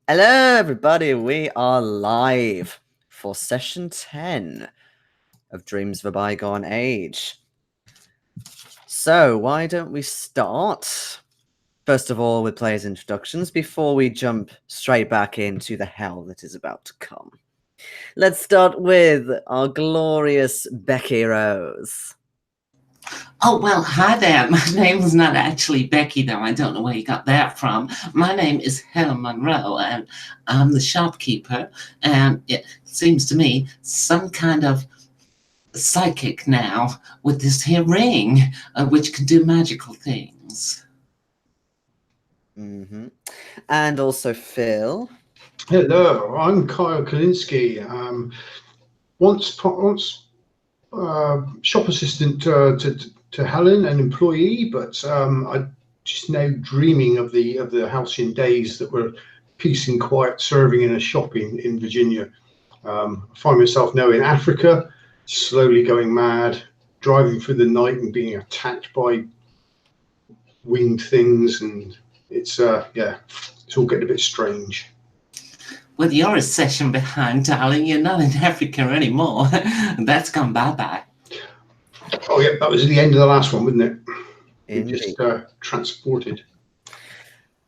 Hello, everybody. We are live for session 10 of Dreams of a Bygone Age. So, why don't we start, first of all, with players' introductions before we jump straight back into the hell that is about to come. Let's start with our glorious Becky Rose. Oh, well, hi there. My name is not actually Becky, though. I don't know where you got that from. My name is Helen Monroe, and I'm the shopkeeper. And it seems to me some kind of psychic now with this here ring, which can do magical things. And also Phil. Hello, I'm Kyle Kalinski. Once shop assistant to Helen, an employee, but I just now dreaming of the halcyon days that were peace and quiet serving in a shop in Virginia. I find myself now in Africa, slowly going mad, driving through the night and being attacked by winged things, and it's all getting a bit strange. Well, you're a session behind, darling. You're not in Africa anymore. That's gone bye-bye. Oh, yeah, that was the end of the last one, wasn't it? Indeed. Just transported.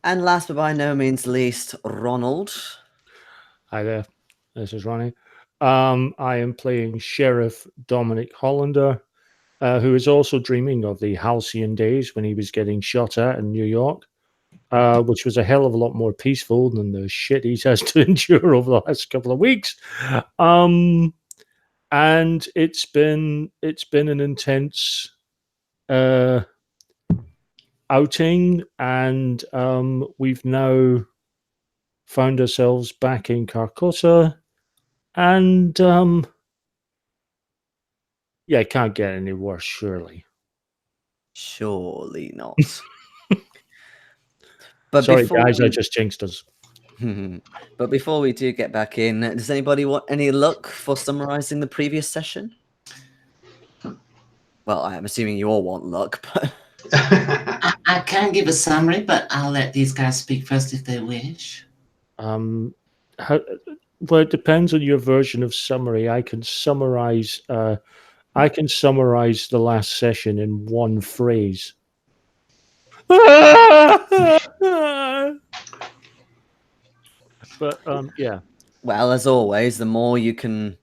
And last but by no means least, Ronald. Hi there, this is Ronnie. I am playing Sheriff Dominic Hollander, who is also dreaming of the halcyon days when he was getting shot at in New York, which was a hell of a lot more peaceful than the shit he has to endure over the last couple of weeks. And it's been an intense outing, and we've now found ourselves back in Carcosa, and it can't get any worse, surely. Surely not. But sorry, guys, I just jinxed us. But before we do get back in, does anybody want any luck for summarizing the previous session? Well, I'm assuming you all want luck, but I can give a summary, but I'll let these guys speak first if they wish. Well, it depends on your version of summary. I can summarize the last session in one phrase. But yeah. Well, as always, the more you can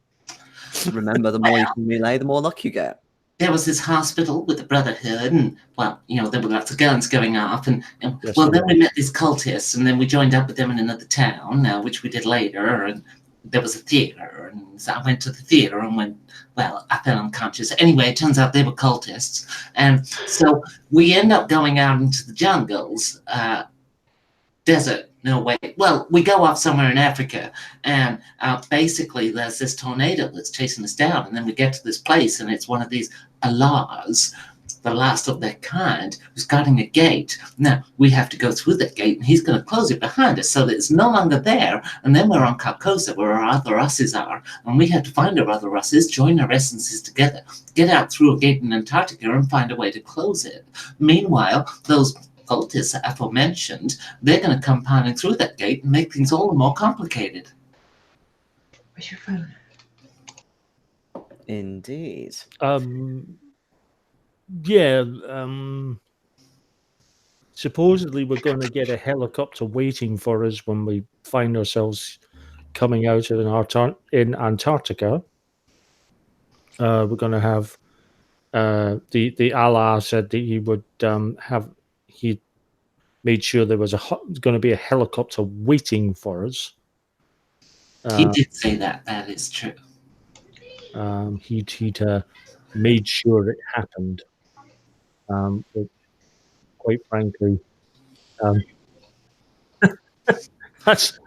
remember, the more you can relay, the more luck you get. There was this hospital with the Brotherhood, and there were lots of guns going off, and yes, then we met these cultists, and then we joined up with them in another town, which we did later, and there was a theater, and so I went to the theater and I fell unconscious. Anyway, it turns out they were cultists, and so we end up going out into the jungles, desert. No way. Well, we go off somewhere in Africa, and basically there's this tornado that's chasing us down, and then we get to this place, and it's one of these Allahs, the last of their kind, who's guarding a gate. Now, we have to go through that gate, and he's going to close it behind us so that it's no longer there, and then we're on Carcosa, where our other us's are, and we have to find our other us's, join our essences together, get out through a gate in Antarctica, and find a way to close it. Meanwhile, those cultists aforementioned, they're going to come piling through that gate and make things all the more complicated. Where's your phone? Indeed. Supposedly we're going to get a helicopter waiting for us when we find ourselves coming out in Antarctica. We're going to have the Allah said that he would he made sure there was going to be a helicopter waiting for us. He did say that. That is true. He'd made sure it happened. But quite frankly, that's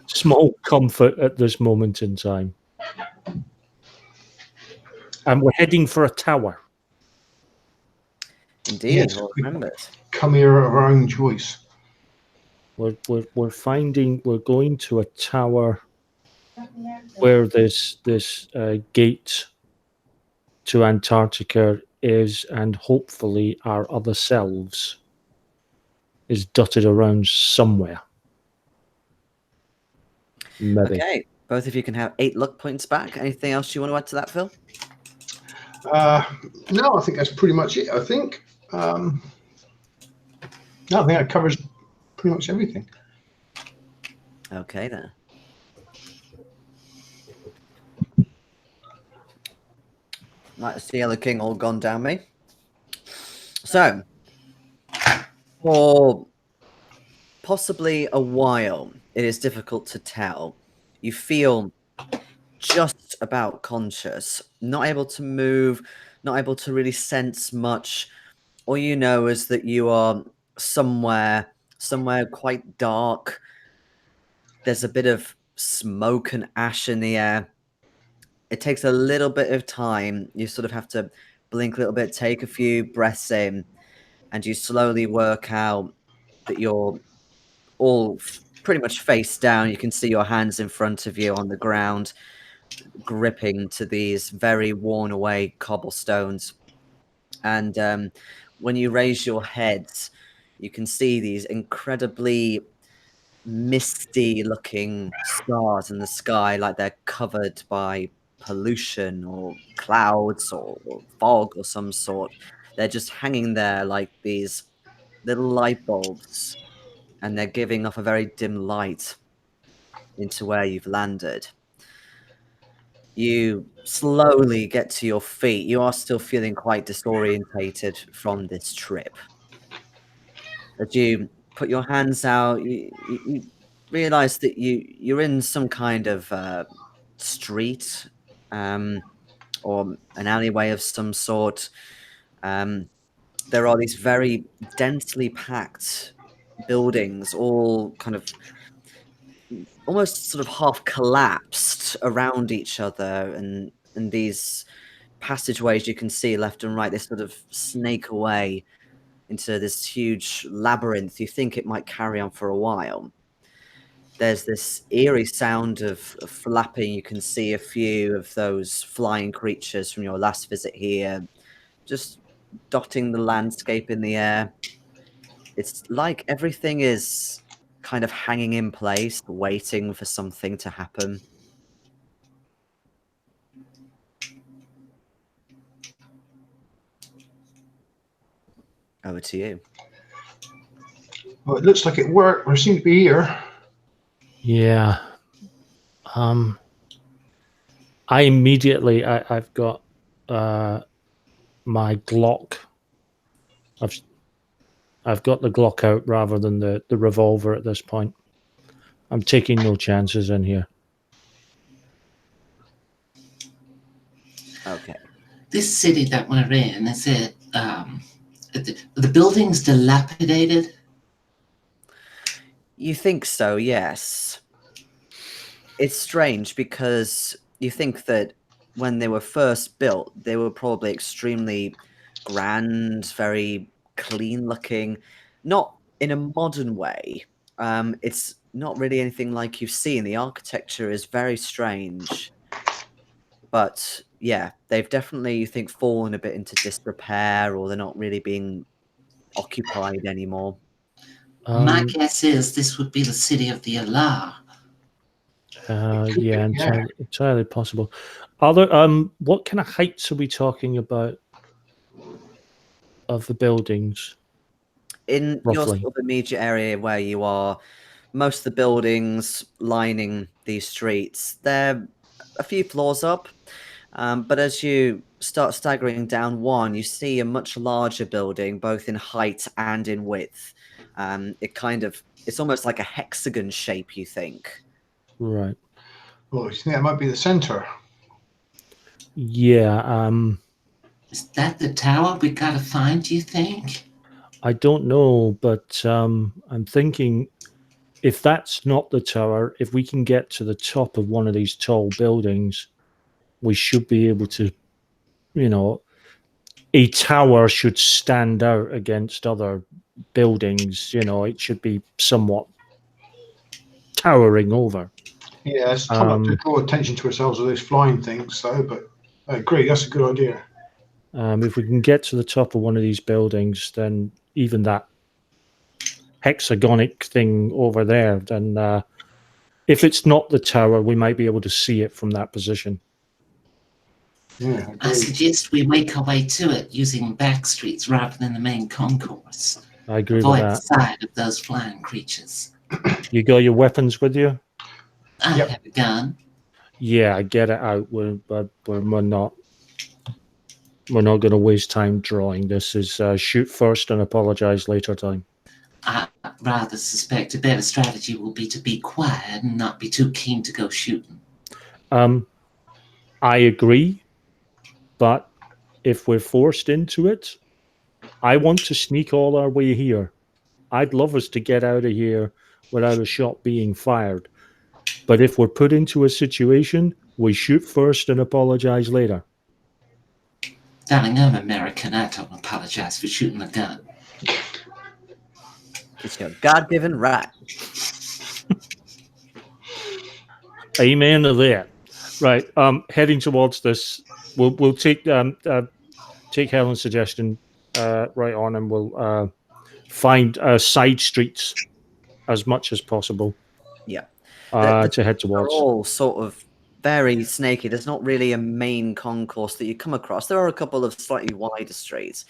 small comfort at this moment in time. And we're heading for a tower. Indeed, yes, well remembered. Come here of our own choice. We're going to a tower where this gate to Antarctica is, and hopefully our other selves. is dotted around somewhere. Maybe. Okay, both of you can have 8 luck points back. Anything else you want to add to that, Phil? No, I think that's pretty much it. I think. No, I think that covers pretty much everything. Okay, then. Right, it's the Yellow King all gone down me. So, for possibly a while, it is difficult to tell. You feel just about conscious, not able to move, not able to really sense much. All you know is that you are somewhere quite dark. There's a bit of smoke and ash in the air. It takes a little bit of time. You sort of have to blink a little bit, take a few breaths in, and you slowly work out that you're all pretty much face down. You can see your hands in front of you on the ground, gripping to these very worn away cobblestones. And when you raise your heads, you can see these incredibly misty looking stars in the sky, like they're covered by pollution or clouds or fog or some sort. They're just hanging there like these little light bulbs, and they're giving off a very dim light into where you've landed. You slowly get to your feet. You are still feeling quite disorientated from this trip. As you put your hands out, you realize that you're in some kind of street or an alleyway of some sort. There are these very densely packed buildings, all kind of almost sort of half collapsed around each other, and these passageways you can see left and right, they sort of snake away into this huge labyrinth. You think it might carry on for a while. There's this eerie sound of flapping. You can see a few of those flying creatures from your last visit here, just dotting the landscape in the air. It's like everything is kind of hanging in place, waiting for something to happen. Over to you. Well, it looks like it worked. We seem to be here. Yeah. I immediately, I've got my Glock. I've got the Glock out rather than the revolver at this point. I'm taking no chances in here. Okay. This city that we're in, is it the building's dilapidated? You think so, yes. It's strange because you think that when they were first built, they were probably extremely grand, very clean looking, not in a modern way. It's not really anything like you've seen. The architecture is very strange. But yeah, they've definitely, you think, fallen a bit into disrepair, or they're not really being occupied anymore. My guess is this would be the city of the Allah. Yeah, entirely possible. Are there, what kind of heights are we talking about of the buildings? In roughly? your sort of immediate area where you are, most of the buildings lining these streets, they're a few floors up. But as you start staggering down one, you see a much larger building, both in height and in width. It's almost like a hexagon shape, you think. Right. Well, you think that might be the center? Yeah. Is that the tower we gotta find, do you think? I don't know, but I'm thinking if that's not the tower, if we can get to the top of one of these tall buildings, we should be able to, a tower should stand out against other buildings. It should be somewhat towering over. Yeah, it's tough to draw attention to ourselves with those flying things, though, but I agree, that's a good idea. If we can get to the top of one of these buildings, then even that hexagonic thing over there, then if it's not the tower, we might be able to see it from that position. Yeah, I agreed. suggest we make our way to it using back streets rather than the main concourse. I agree Avoid with the that. sight of those flying creatures. You got your weapons with you? I Yep. have a gun. Yeah, get it out. We're not going to waste time drawing. This is shoot first and apologize later time. I rather suspect a better strategy will be to be quiet and not be too keen to go shooting. I agree, but if we're forced into it, I want to sneak all our way here. I'd love us to get out of here without a shot being fired. But if we're put into a situation, we shoot first and apologize later. Darling, I'm American. I don't apologize for shooting a gun. It's your God-given right. Amen to that. Right. Heading towards this, we'll take Helen's suggestion right on, and we'll find side streets as much as possible. Yeah. To head They're towards. all sort of very snaky. There's not really a main concourse that you come across. There are a couple of slightly wider streets,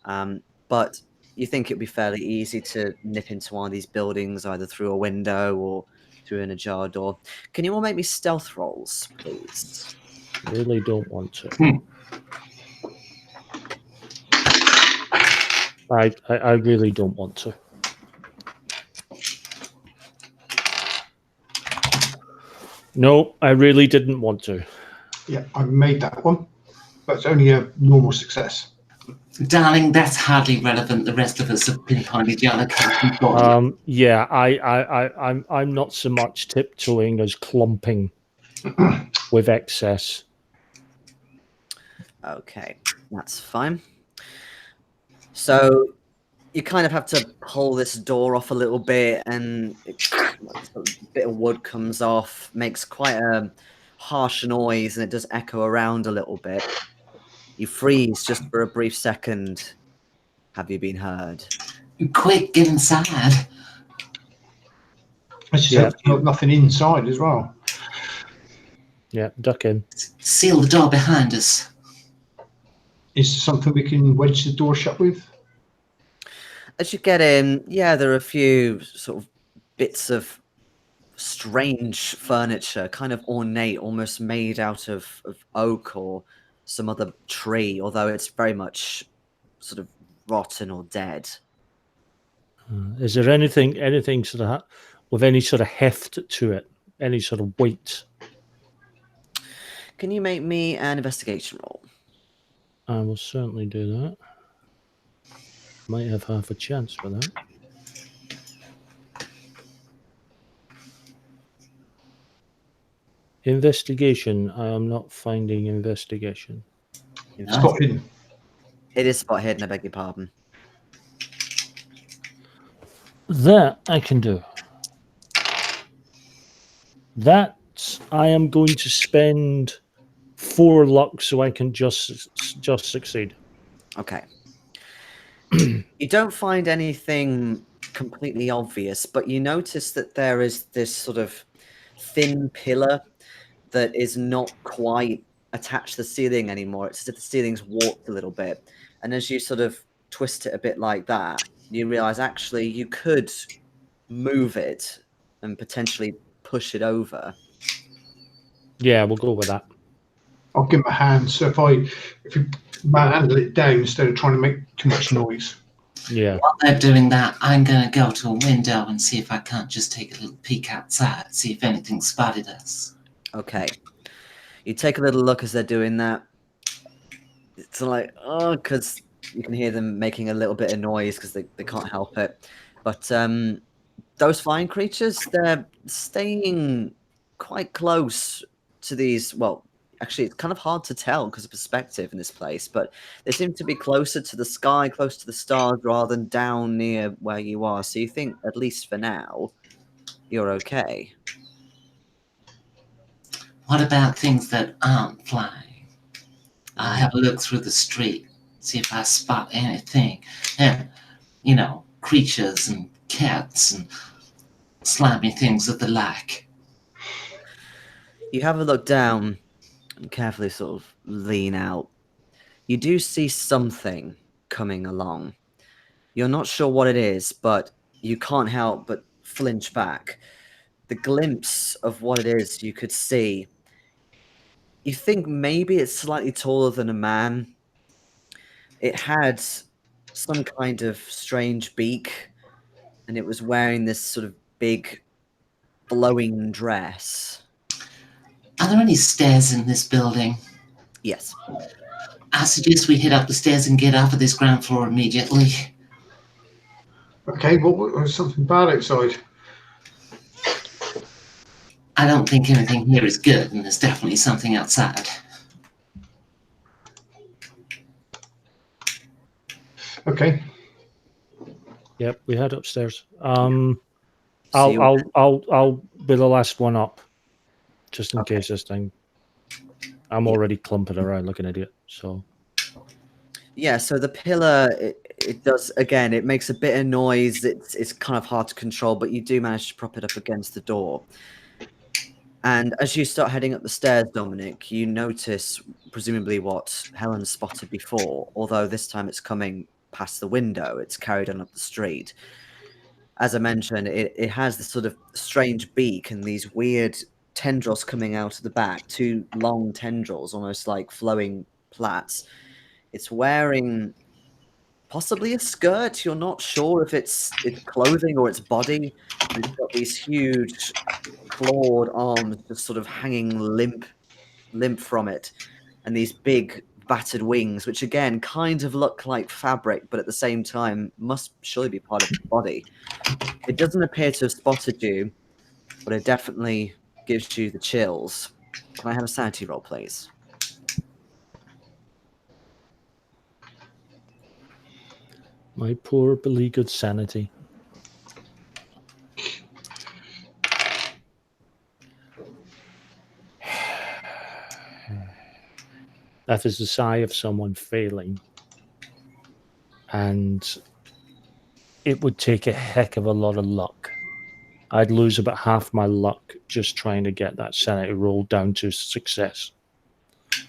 but you think it'd be fairly easy to nip into one of these buildings, either through a window or through an ajar door. Can you all make me stealth rolls, please? Really don't want to. I really don't want to. No, I really didn't want to. Yeah, I made that one, but it's only a normal success. Darling, that's hardly relevant. The rest of us have pinpointed your location for you. Yeah, I'm not so much tiptoeing as clumping with excess. Okay, that's fine. So you kind of have to pull this door off a little bit, and a bit of wood comes off, makes quite a harsh noise, and it does echo around a little bit. You freeze just for a brief second. Have you been heard? Quick, get inside. I just Yeah. hope nothing inside as well. Yeah, duck in. Seal the door behind us. Is there something we can wedge the door shut with? As you get in, yeah, there are a few sort of bits of strange furniture, kind of ornate, almost made out of oak or some other tree, although it's very much sort of rotten or dead. Is there anything sort of with any sort of heft to it, any sort of weight? Can you make me an investigation roll? I will certainly do that. Might have half a chance for that. Investigation. I am not finding investigation. Spot hidden. It is spot hidden, I beg your pardon. That I can do. That I am going to spend 4 luck so I can just succeed. Okay. You don't find anything completely obvious, but you notice that there is this sort of thin pillar that is not quite attached to the ceiling anymore. It's as if the ceiling's warped a little bit. And as you sort of twist it a bit like that, you realize actually you could move it and potentially push it over. Yeah, we'll go with that. I'll give him a hand. So if you manhandle it down instead of trying to make too much noise. Yeah. While they're doing that, I'm going to go to a window and see if I can't just take a little peek outside, see if anything spotted us. Okay. You take a little look as they're doing that. It's like, oh, because you can hear them making a little bit of noise because they can't help it. But those flying creatures, they're staying quite close to these. Well, actually, it's kind of hard to tell because of perspective in this place, but they seem to be closer to the sky, close to the stars, rather than down near where you are. So you think, at least for now, you're okay. What about things that aren't flying? I'll have a look through the street, see if I spot anything. And, creatures and cats and slimy things of the like. You have a look down and carefully sort of lean out. You do see something coming along. You're not sure what it is, but you can't help but flinch back. The glimpse of what it is you could see. You think maybe it's slightly taller than a man. It had some kind of strange beak, and it was wearing this sort of big flowing dress. Are there any stairs in this building? Yes. I suggest we head up the stairs and get off of this ground floor immediately. Okay, there's something bad outside. I don't think anything here is good, and there's definitely something outside. Okay. Yep, we head upstairs. So I'll be the last one up, just in Okay. case this thing. I'm Yeah. already clumping around like an idiot. So Yeah, so the pillar, it does, again, it makes a bit of noise. It's kind of hard to control, but you do manage to prop it up against the door. And as you start heading up the stairs, Dominic, you notice presumably what Helen spotted before, although this time it's coming past the window. It's carried on up the street. As I mentioned, it has this sort of strange beak and these weird tendrils coming out of the back, two long tendrils, almost like flowing plaits. It's wearing possibly a skirt. You're not sure if it's clothing or its body. It's got these huge clawed arms just sort of hanging limp from it, and these big battered wings, which again kind of look like fabric, but at the same time must surely be part of the body. It doesn't appear to have spotted you, but it definitely gives you the chills. Can I have a sanity roll, please? my poor beleaguered sanity. That is the sigh of someone failing. And it would take a heck of a lot of luck. I'd lose about half my luck just trying to get that sanity roll down to success.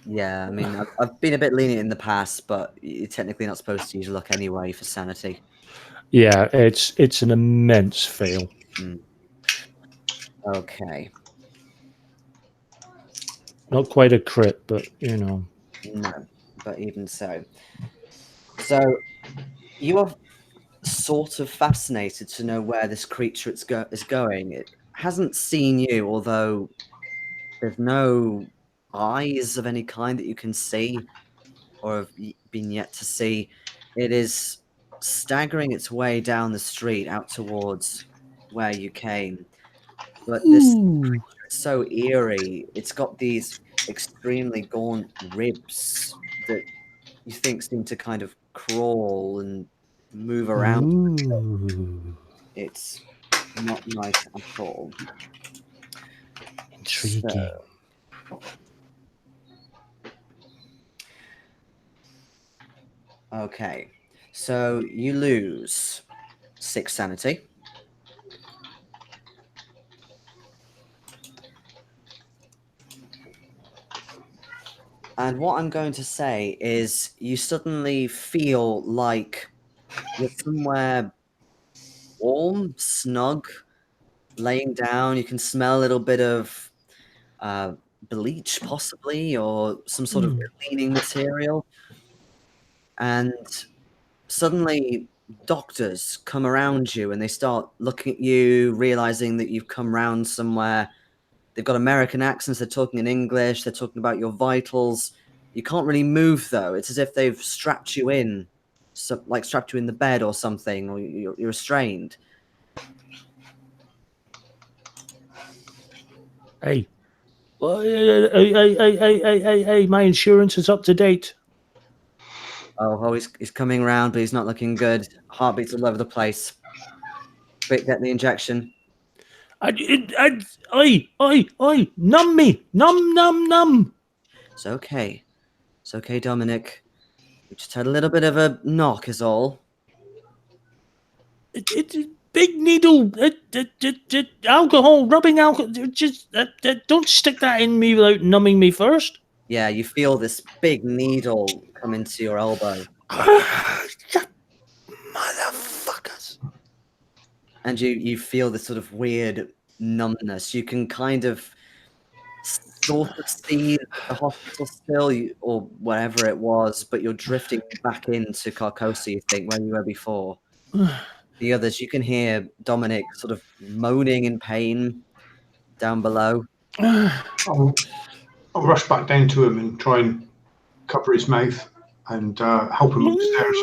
Yeah, I mean, I've been a bit lenient in the past, but you're technically not supposed to use luck anyway for sanity. Yeah, it's an immense fail. Okay. Not quite a crit, but you know. No, but even so. So you are sort of fascinated to know where this creature is going. It hasn't seen you, although there's no eyes of any kind that you can see or have been yet to see. It is staggering its way down the street out towards where you came. But this creature is so eerie. It's got these extremely gaunt ribs that you think seem to kind of crawl and move around. Ooh, It's not nice at all. intriguing. Okay, so you lose 6 sanity. And what I'm going to say is you suddenly feel like you're somewhere warm, snug, laying down. You can smell a little bit of bleach possibly, or some sort of cleaning material. And suddenly doctors come around you and they start looking at you, realizing that you've come round somewhere. They've got American accents. They're talking in English. They're talking about your vitals. You can't really move, though. It's as if they've strapped you in, like strapped you in the bed or something, or you're restrained. Hey. Hey, my insurance is up to date. Oh, he's coming around, but he's not looking good. Heartbeats all over the place. Quick, get the injection. Numb me. Numb. It's okay. It's okay, Dominic. We just had a little bit of a knock is all. big needle, alcohol, rubbing alcohol. Just don't stick that in me without numbing me first. Yeah, you feel this big needle come into your elbow, Motherfuckers. and you feel this sort of weird numbness. You can kind of sort of see the hospital still, or wherever it was, but you're drifting back into Carcosa, you think, where you were before. The others, you can hear Dominic sort of moaning in pain down below. I'll rush back down to him and try and cover his mouth and help him upstairs.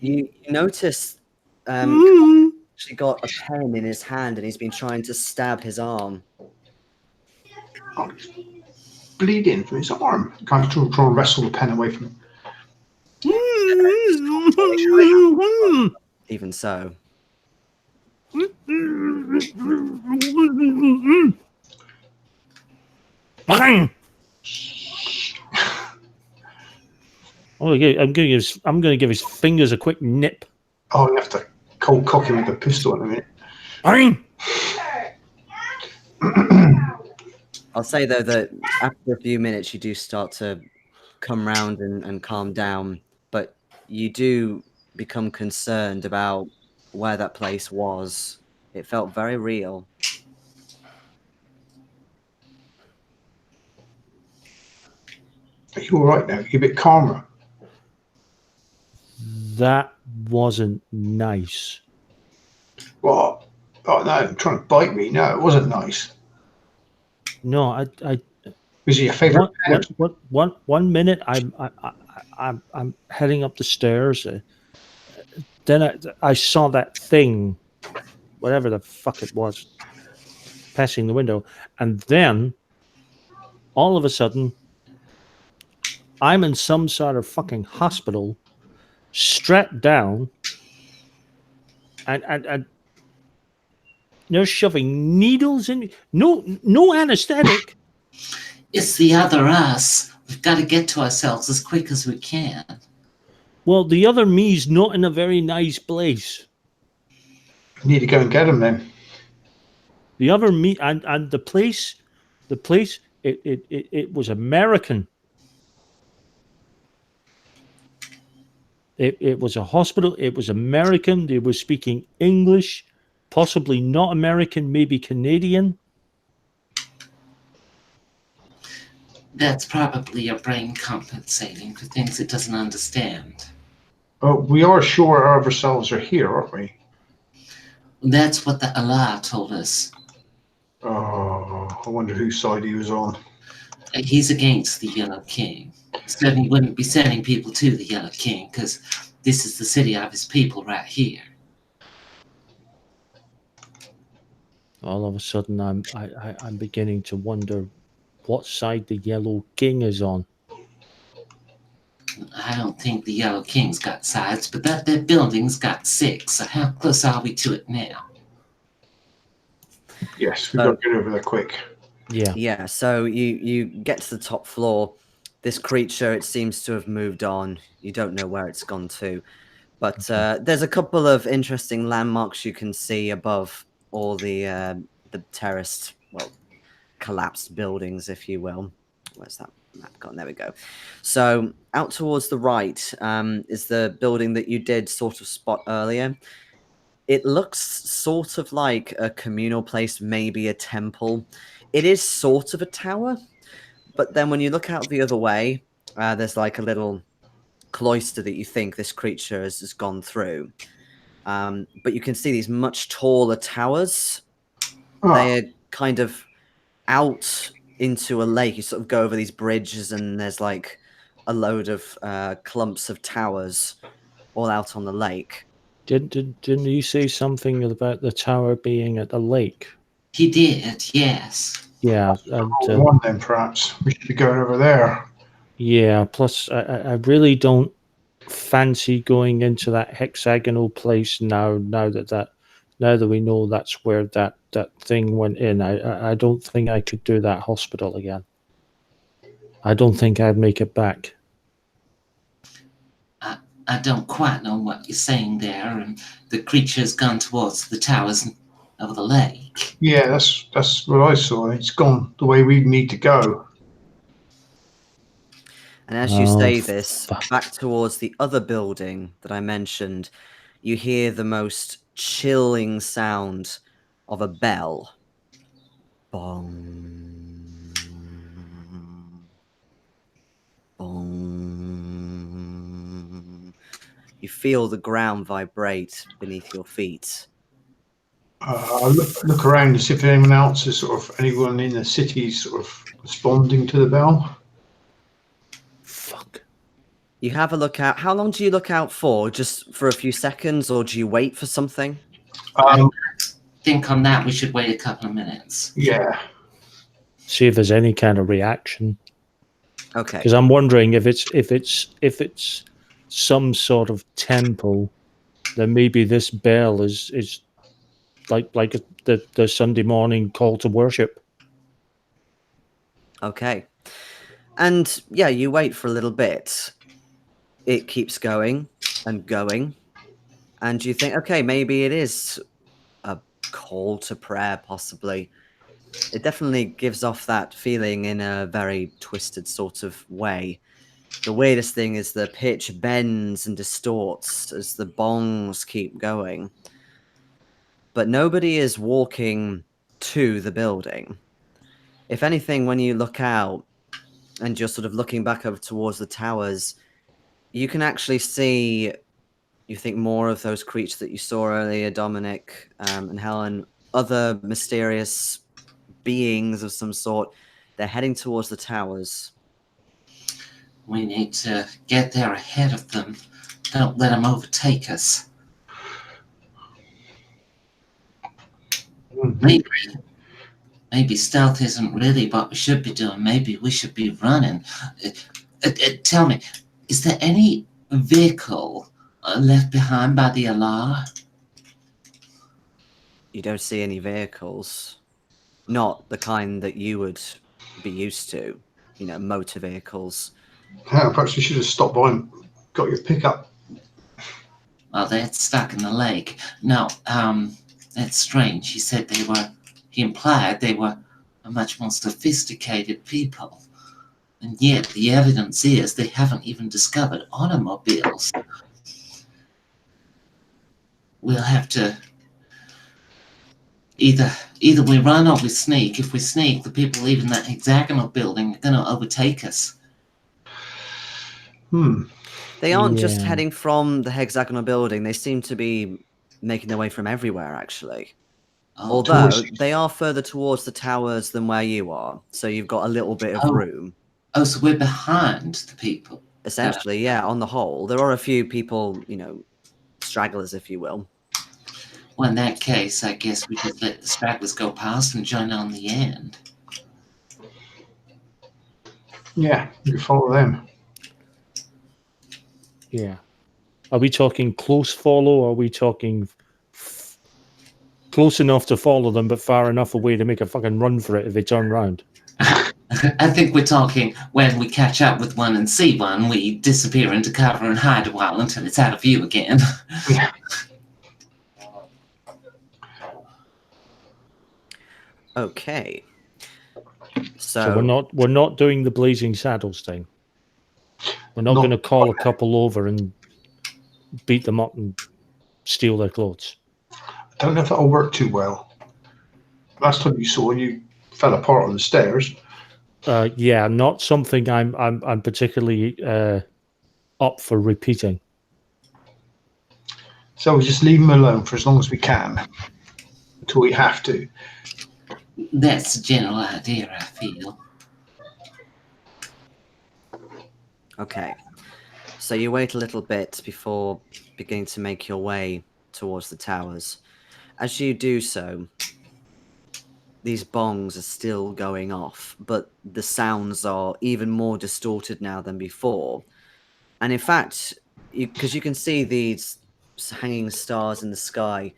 You notice actually got a pen in his hand, and he's been trying to stab his arm. Oh, he's bleeding from his arm. Can't try and wrestle the pen away from him. Even so. Bang! I'm going to give his fingers a quick nip. Oh, you have to cold cock him with a pistol in a minute. Bang! I'll say, though, that after a few minutes, you do start to come round and calm down, but you do become concerned about where that place was. It felt very real. Are you all right now? You're a bit calmer. That wasn't nice. What? Oh, no, you're trying to bite me. No, it wasn't nice. No, Was he your favourite pet? One minute I'm heading up the stairs. Then I saw that thing, whatever the fuck it was, passing the window, and then all of a sudden I'm in some sort of fucking hospital, strapped down, and they're shoving needles in me. No anesthetic. It's the other us. We've got to get to ourselves as quick as we can. Well, the other me's not in a very nice place. You need to go and get him then. The other me and the place, it was American. It was a hospital. It was American. They were speaking English, possibly not American, maybe Canadian. That's probably your brain compensating for things it doesn't understand. We are sure our ourselves are here, aren't we? That's what the Allah told us. Oh, I wonder whose side he was on. He's against the Yellow King. Certainly wouldn't be sending people to the Yellow King, because this is the city of his people right here. All of a sudden, I'm beginning to wonder what side the Yellow King is on. I don't think the Yellow King's got sides, but that their building's got 6. So how close are we to it now? Yes, we've got to get over there quick. Yeah, so you get to the top floor. This creature, it seems to have moved on. You don't know where it's gone to. But there's a couple of interesting landmarks you can see above all the terraced, well, collapsed buildings, if you will. Where's that map gone? There we go. So out towards the right is the building that you did sort of spot earlier. It looks sort of like a communal place, maybe a temple. It is sort of a tower, but then when you look out the other way, there's like a little cloister that you think this creature has gone through. But you can see these much taller towers. They're kind of out into a lake. You sort of go over these bridges, and there's like a load of clumps of towers all out on the lake. Didn't you say something about the tower being at the lake? He did, yes. Yeah. One then, perhaps. We should be going over there. Yeah, plus I really don't fancy going into that hexagonal place now that now that we know that's where that thing went in, I don't think I could do that hospital again. I don't think I'd make it back. I don't quite know what you're saying there, and the creature's gone towards the towers over the lake. Yeah, that's what I saw. It's gone the way we need to go. And as you Oh, say this, fuck. back towards the other building that I mentioned, you hear the most chilling sound of a bell. Bong. Bong. You feel the ground vibrate beneath your feet. I look around to see if anyone else is anyone in the city responding to the bell. Fuck. You have a look out. How long do you look out for? Just for a few seconds, or do you wait for something? Um, Think on that, we should wait a couple of minutes. yeah. See if there's any kind of reaction. Okay. Because I'm wondering if it's some sort of temple, then maybe this bell is like the Sunday morning call to worship. Okay. And yeah, you wait for a little bit. It keeps going and going. And you think, okay, maybe it is a call to prayer, possibly. It definitely gives off that feeling in a very twisted sort of way. The weirdest thing is the pitch bends and distorts as the bongs keep going. But nobody is walking to the building. If anything, when you look out and you're sort of looking back over towards the towers, you can actually see, you think, more of those creatures that you saw earlier, Dominic and Helen, other mysterious beings of some sort. They're heading towards the towers. We need to get there ahead of them. Don't let them overtake us. Maybe stealth isn't really what we should be doing. Maybe we should be running. Tell me, is there any vehicle left behind by the Allah? You don't see any vehicles. Not the kind that you would be used to. You know, motor vehicles. Yeah, perhaps we should have stopped by and got your pickup. Well, they're stuck in the lake. No, that's strange. He implied they were a much more sophisticated people. And yet the evidence is they haven't even discovered automobiles. We'll have to either we run or we sneak. If we sneak, the people leaving that hexagonal building are going to overtake us. They aren't just Yeah. heading from the hexagonal building. They seem to be making their way from everywhere, actually. Oh, Although towards- they are further towards the towers than where you are. So you've got a little bit of Oh. room. oh, so we're behind the people. Essentially, yeah, on the whole. There are a few people, you know, stragglers, if you will. Well, in that case, I guess we just let the stragglers go past and join on the end. Yeah, you follow them. Yeah. Are we talking close follow, or are we talking close enough to follow them, but far enough away to make a fucking run for it if they turn around? I think we're talking when we catch up with one and see one, we disappear into cover and hide a while until it's out of view again. Yeah. Okay. So we're not doing the blazing saddles thing. We're not going to call a couple over and beat them up and steal their clothes. I don't know if that'll work too well. Last time you saw, you fell apart on the stairs. Yeah, not something I'm particularly up for repeating. So we just leave them alone for as long as we can, until we have to. That's the general idea, I feel. Okay. So you wait a little bit before beginning to make your way towards the towers. As you do so, these bongs are still going off, but the sounds are even more distorted now than before. And in fact, because you can see these hanging stars in the sky,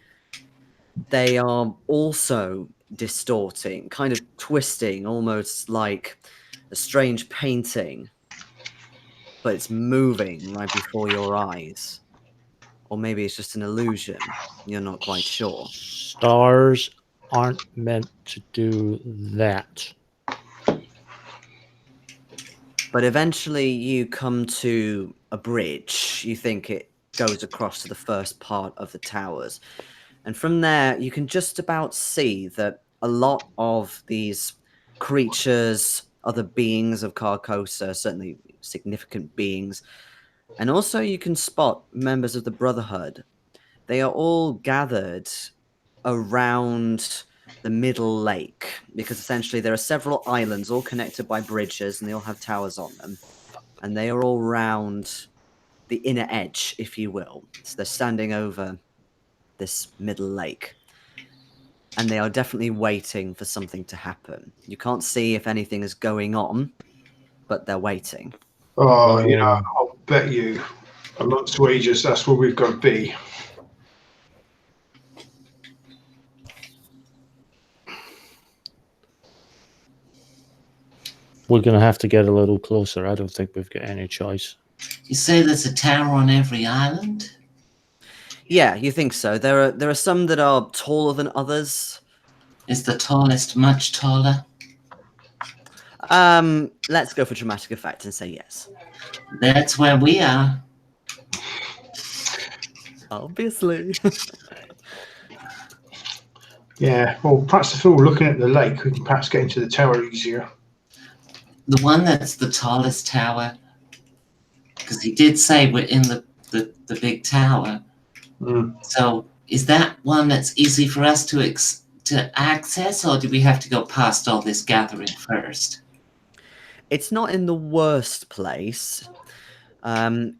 they are also distorting, kind of twisting, almost like a strange painting, but it's moving right before your eyes. Or maybe it's just an illusion. You're not quite sure. Stars aren't meant to do that. But eventually you come to a bridge. You think it goes across to the first part of the towers. And from there, you can just about see that a lot of these creatures, other beings of Carcosa, certainly significant beings, and also you can spot members of the Brotherhood. They are all gathered around the middle lake, because essentially there are several islands all connected by bridges, and they all have towers on them. And they are all round the inner edge, if you will. So they're standing over this middle lake. And they are definitely waiting for something to happen. You can't see if anything is going on, but they're waiting. Oh, you know, I'll bet you amongst wages that's where we've got to be. We're going to have to get a little closer. I don't think we've got any choice. You say there's a tower on every island? Yeah, you think so. There are some that are taller than others. Is the tallest much taller? Let's go for dramatic effect and say yes. That's where we are. Obviously. Yeah, well, perhaps if we're looking at the lake, we can perhaps get into the tower easier. The one that's the tallest tower, because he did say we're in the big tower. Mm. So is that one that's easy for us to access, or do we have to go past all this gathering first? It's not in the worst place.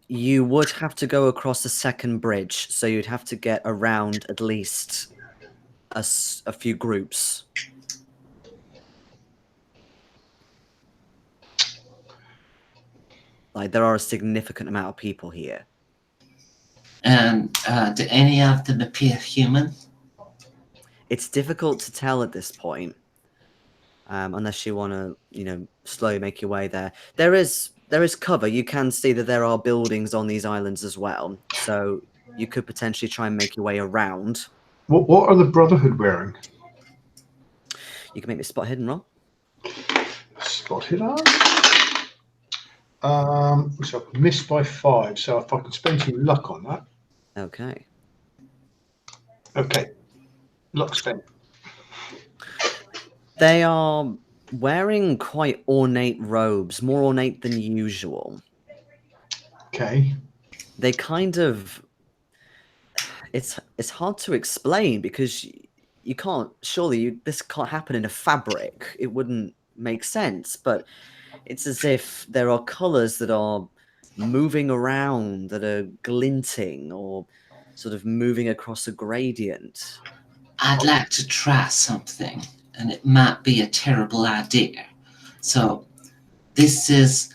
You would have to go across a second bridge, so you'd have to get around at least a few groups. Like, there are a significant amount of people here. And do any of them appear human? It's difficult to tell at this point, unless you want to, slowly make your way there. There is cover. You can see that there are buildings on these islands as well, so you could potentially try and make your way around. What are the Brotherhood wearing? You can make me spot hidden roll. Spot hidden. So I missed by 5. So if I can spend some luck on that. Okay. Okay. Luck spent. They are wearing quite ornate robes, more ornate than usual. Okay. They kind of... It's hard to explain, because you can't... Surely this can't happen in a fabric. It wouldn't make sense, but it's as if there are colors that are moving around, that are glinting, or sort of moving across a gradient. I'd like to try something, and it might be a terrible idea. So this is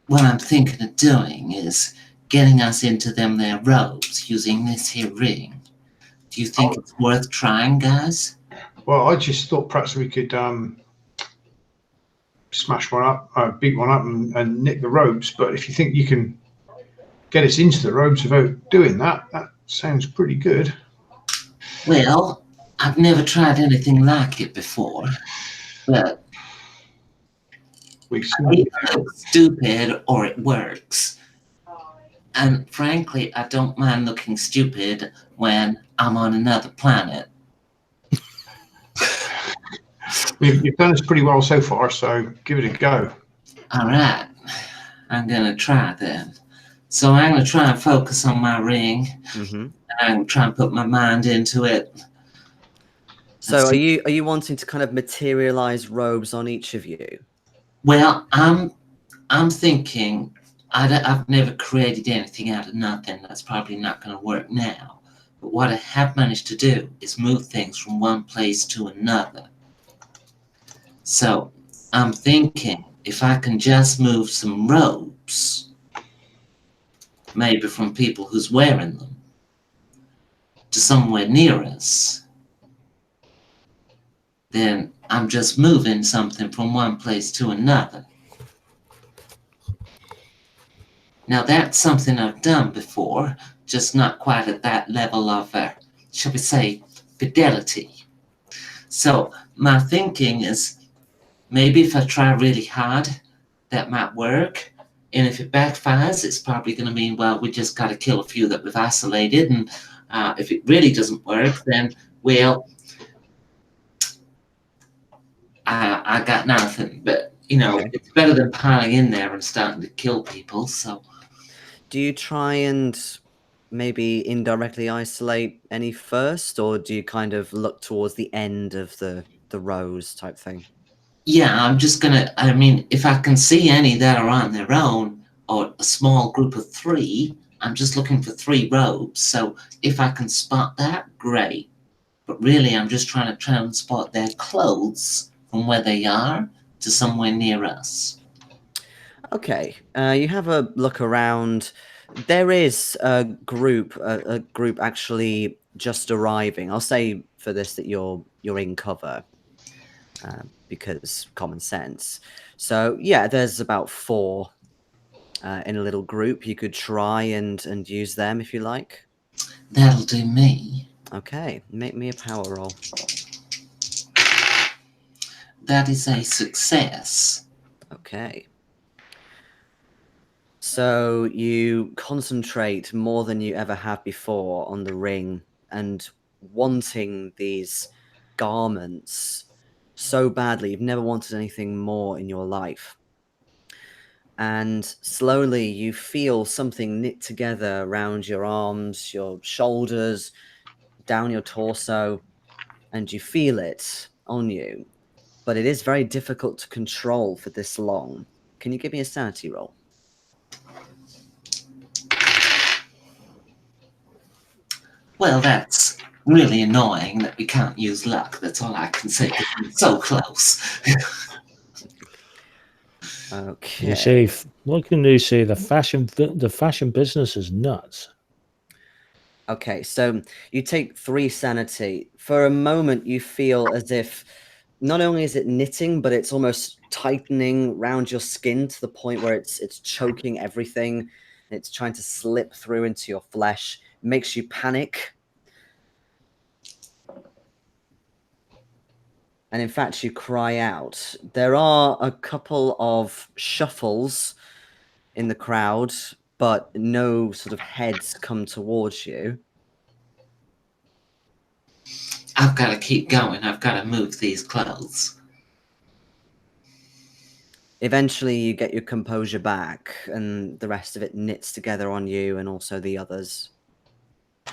what I'm thinking of doing, is getting us into their robes using this here ring. Do you think it's worth trying, guys? Well, I just thought perhaps we could smash one up, beat one up, and nick the robes. But if you think you can get us into the robes without doing that, that sounds pretty good. Well, I've never tried anything like it before, but it looks stupid or it works. And frankly, I don't mind looking stupid when I'm on another planet. You've done this pretty well so far, so give it a go. All right, I'm gonna try then. So I'm gonna try and focus on my ring, and I'm gonna try and put my mind into it. So are you wanting to kind of materialize robes on each of you? Well, I'm thinking I've never created anything out of nothing. That's probably not going to work now. But what I have managed to do is move things from one place to another. So I'm thinking if I can just move some robes, maybe from people who's wearing them, to somewhere near us, then I'm just moving something from one place to another. Now that's something I've done before, just not quite at that level of, shall we say, fidelity. So my thinking is maybe if I try really hard, that might work. And if it backfires, it's probably going to mean, well, we just got to kill a few that we've isolated. And if it really doesn't work, then, well, I got nothing. But, Okay. it's better than piling in there and starting to kill people. So, Do you try and maybe indirectly isolate any first, or do you kind of look towards the end of the rows type thing? yeah, I'm just going to, I mean, if I can see any that are on their own or a small group of 3, I'm just looking for 3 robes. So if I can spot that, great. But really, I'm just trying to transport their clothes from where they are to somewhere near us. Okay, you have a look around. There is a group actually just arriving. I'll say for this that you're in cover, because common sense. So yeah, there's about 4 in a little group. You could try and use them if you like. That'll do me. Okay, make me a power roll. That is a success. Okay. So you concentrate more than you ever have before on the ring and wanting these garments so badly. You've never wanted anything more in your life. And slowly you feel something knit together around your arms, your shoulders, down your torso, and you feel it on you. But it is very difficult to control for this long. Can you give me a sanity roll? Well, that's really annoying that we can't use luck. That's all I can say, 'cause we're so close. Okay. You say, what can they say? The fashion business is nuts. Okay, so you take 3 sanity. For a moment, you feel as if not only is it knitting, but it's almost tightening round your skin to the point where it's choking everything. It's trying to slip through into your flesh. It makes you panic. And in fact, you cry out. There are a couple of shuffles in the crowd, but no sort of heads come towards you. I've got to keep going. I've got to move these clothes. Eventually, you get your composure back, and the rest of it knits together on you and also the others.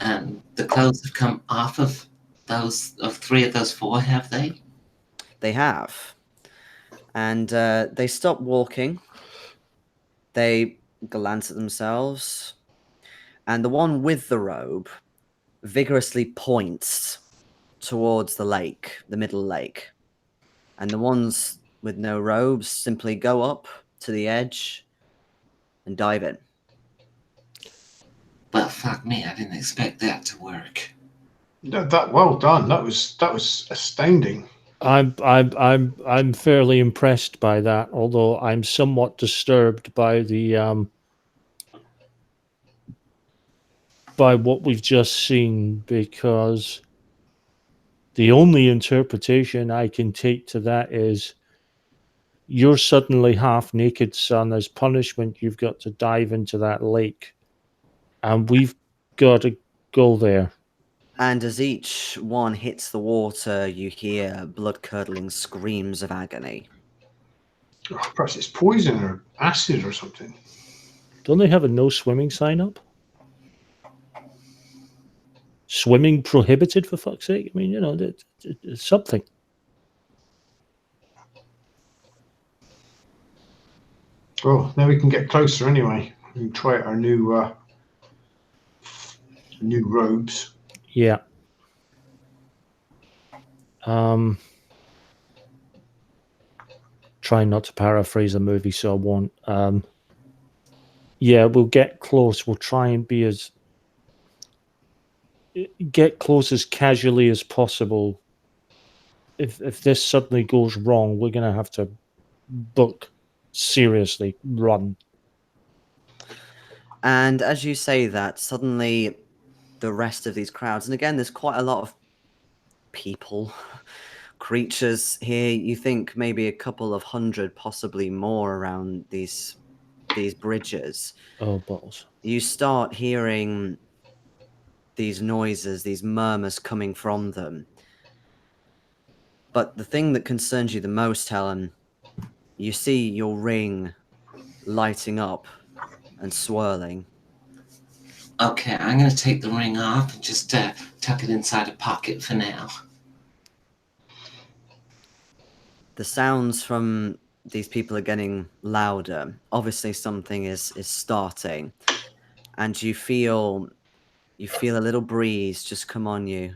And the clothes have come off of 3 of those 4, have they? They have. And they stop walking. They glance at themselves. And the one with the robe vigorously points towards the lake, the middle lake. And the ones with no robes simply go up to the edge and dive in. Well, fuck me, I didn't expect that to work. That well done. That was astounding. I'm fairly impressed by that, although I'm somewhat disturbed by the by what we've just seen, because the only interpretation I can take to that is you're suddenly half naked, son. As punishment, you've got to dive into that lake, and we've got to go there. And as each one hits the water, you hear blood-curdling screams of agony. Oh, perhaps it's poison or acid or something. Don't they have a no swimming sign up? Swimming prohibited, for fuck's sake. I mean, it's something. Well, now we can get closer anyway. We can try out our new robes. Yeah. Try not to paraphrase a movie, so I won't. Yeah, we'll get close. We'll try and get close as casually as possible. if this suddenly goes wrong, we're gonna have to book seriously run. And as you say that, suddenly the rest of these crowds, and again, there's quite a lot of people, creatures here. You think maybe a couple of hundred, possibly more, around these bridges. Oh balls! You start hearing these noises, these murmurs coming from them. But the thing that concerns you the most, Helen, you see your ring lighting up and swirling. Okay, I'm going to take the ring off and just tuck it inside a pocket for now. The sounds from these people are getting louder. Obviously something is starting, and you feel a little breeze just come on you.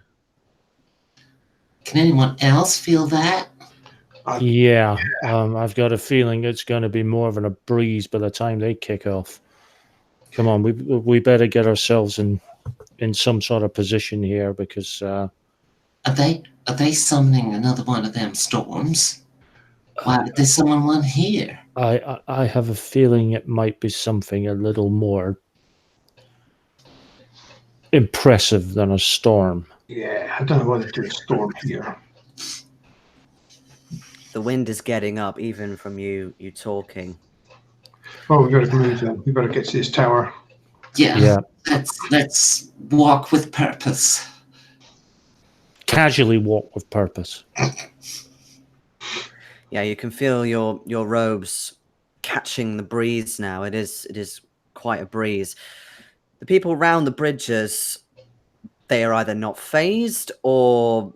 Can anyone else feel that? Yeah, I've got a feeling it's going to be more of a breeze by the time they kick off. Come on, we better get ourselves in some sort of position here, because Are they summoning another one of them storms? Why did they summon one here? I have a feeling it might be something a little more impressive than a storm. Yeah, I don't know why they do a storm here. The wind is getting up even from you talking. Oh, we better move then. We better get to this tower. Yeah. Let's walk with purpose. Casually walk with purpose. Yeah, you can feel your robes catching the breeze now. It is quite a breeze. The people around the bridges, they are either not phased or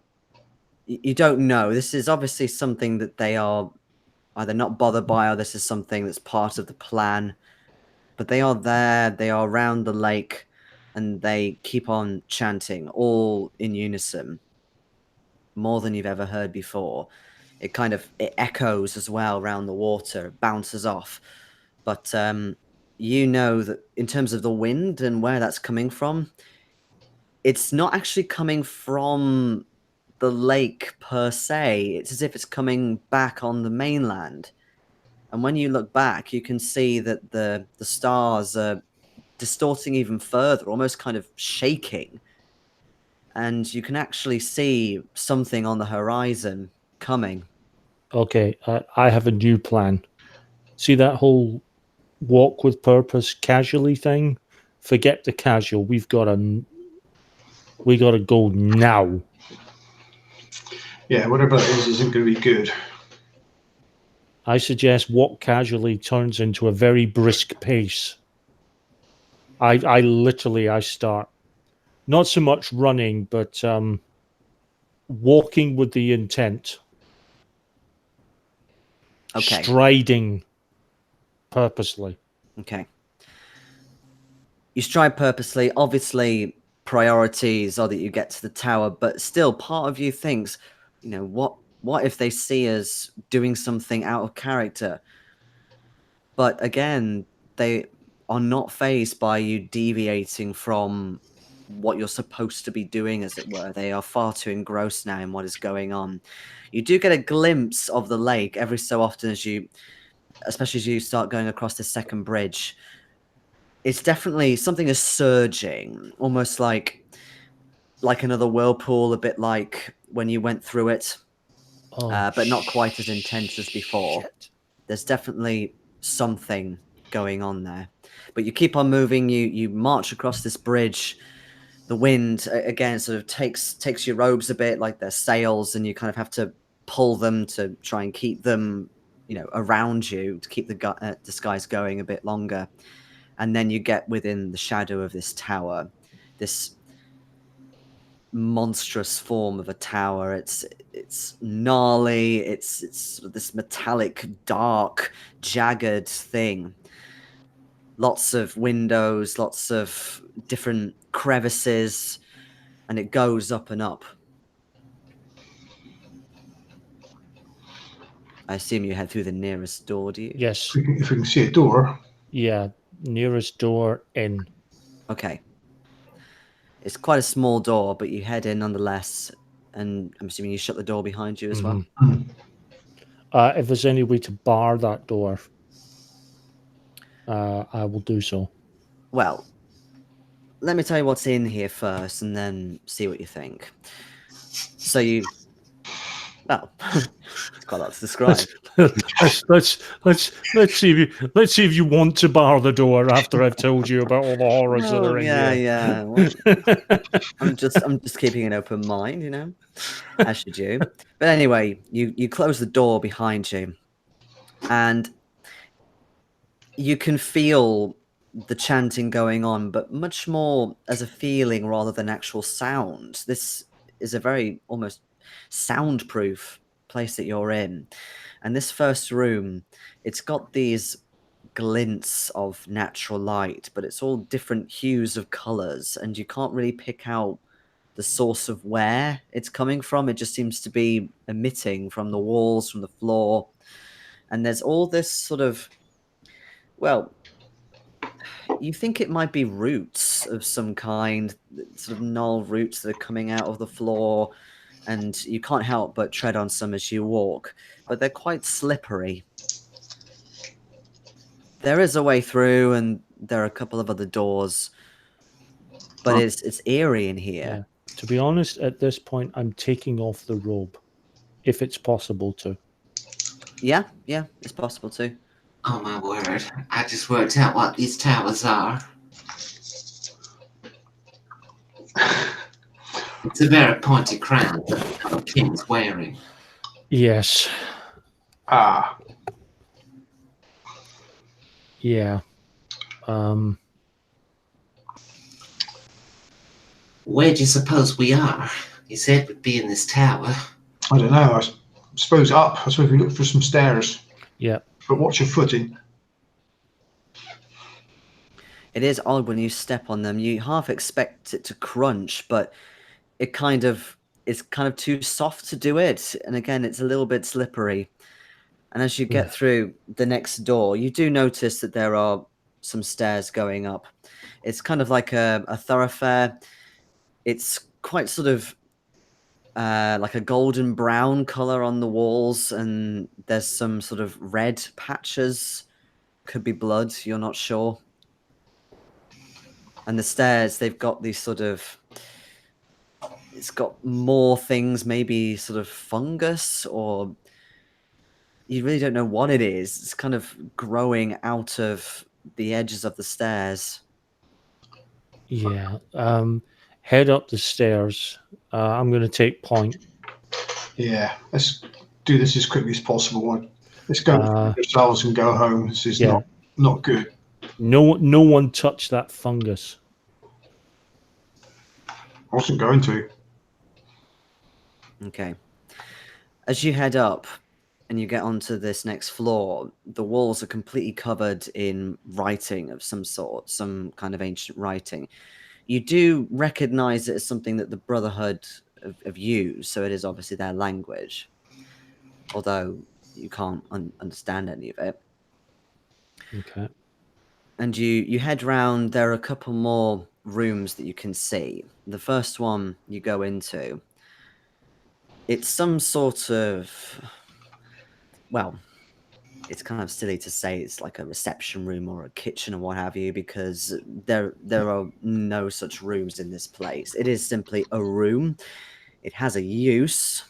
you don't know. This is obviously something that they are either not bothered by, or this is something that's part of the plan. But they are there, they are around the lake, and they keep on chanting, all in unison, more than you've ever heard before. It echoes as well around the water, bounces off. But you know that in terms of the wind and where that's coming from, it's not actually coming from the lake per se. It's as if it's coming back on the mainland. And when you look back, you can see that the stars are distorting even further, almost kind of shaking. And you can actually see something on the horizon coming. Okay, I have a new plan. See that whole walk with purpose casually thing? Forget the casual. We got to go now. Yeah, whatever that is isn't going to be good. I suggest walk casually turns into a very brisk pace. I literally start not so much running, but walking with the intent. Okay. Striding purposely. Okay. You stride purposely. Obviously, priorities are that you get to the tower, but still, part of you thinks, what if they see us doing something out of character? But again, they are not fazed by you deviating from what you're supposed to be doing, as it were. They are far too engrossed now in what is going on. You do get a glimpse of the lake every so often especially as you start going across the second bridge. It's definitely something is surging, almost like another whirlpool, a bit like when you went through it, but not quite as intense as before. Shit. There's definitely something going on there. But you keep on moving, you march across this bridge. The wind, again, sort of takes your robes a bit like they're sails, and you kind of have to pull them to try and keep them, around you, to keep the skies going a bit longer. And then you get within the shadow of this tower, this monstrous form of a tower. It's gnarly. It's sort of this metallic, dark, jagged thing. Lots of windows, lots of different crevices, and it goes up and up. I assume you head through the nearest door, do you? Yes. If we can see a door. Yeah, nearest door in. Okay. It's quite a small door, but you head in nonetheless, And I'm assuming you shut the door behind you as well. If there's any way to bar that door, I will do so. Well, let me tell you what's in here first, and then see what you think. So well, it's quite a lot to describe. Let's see if you want to bar the door after I've told you about all the horrors that are in here. Yeah. Well, I'm just keeping an open mind, you know, as should you. But anyway, you close the door behind you, and you can feel the chanting going on, but much more as a feeling rather than actual sound. This is a very almost soundproof place that you're in. And this first room, it's got these glints of natural light, but it's all different hues of colors, and you can't really pick out the source of where it's coming from. It just seems to be emitting from the walls, from the floor. And there's all this sort of, well, you think it might be roots of some kind, sort of gnarled roots that are coming out of the floor, and you can't help but tread on some as you walk, but they're quite slippery. There is a way through, and there are a couple of other doors, but it's eerie in here. Yeah. To be honest, at this point, I'm taking off the robe, if it's possible to. Yeah, it's possible too. Oh my word. I just worked out what these towers are. It's a very pointy crown that the king's wearing. Yes. Yeah. Where do you suppose we are? You said we'd be in this tower. I don't know. I suppose up. I suppose we look for some stairs. Yeah. But watch your footing. It is odd when you step on them. You half expect it to crunch, but it's kind of too soft to do it. And again, it's a little bit slippery. And as you get through the next door, you do notice that there are some stairs going up. It's kind of like a thoroughfare. It's quite sort of like a golden brown color on the walls, and there's some sort of red patches. Could be blood, you're not sure. And the stairs, they've got these sort of, it's got more things, maybe sort of fungus, or you really don't know what it is. It's kind of growing out of the edges of the stairs. Yeah. Head up the stairs. I'm going to take point. Yeah, let's do this as quickly as possible. Let's go ourselves and go home. This is not good. No one touch that fungus. I wasn't going to. Okay. As you head up and you get onto this next floor, the walls are completely covered in writing of some sort, some kind of ancient writing. You do recognize it as something that the Brotherhood have used, so it is obviously their language, although you can't understand any of it. Okay. And you head round. There are a couple more rooms that you can see. The first one you go into, it's some sort of, well, it's kind of silly to say it's like a reception room or a kitchen or what have you, because there are no such rooms in this place. It is simply a room. It has a use.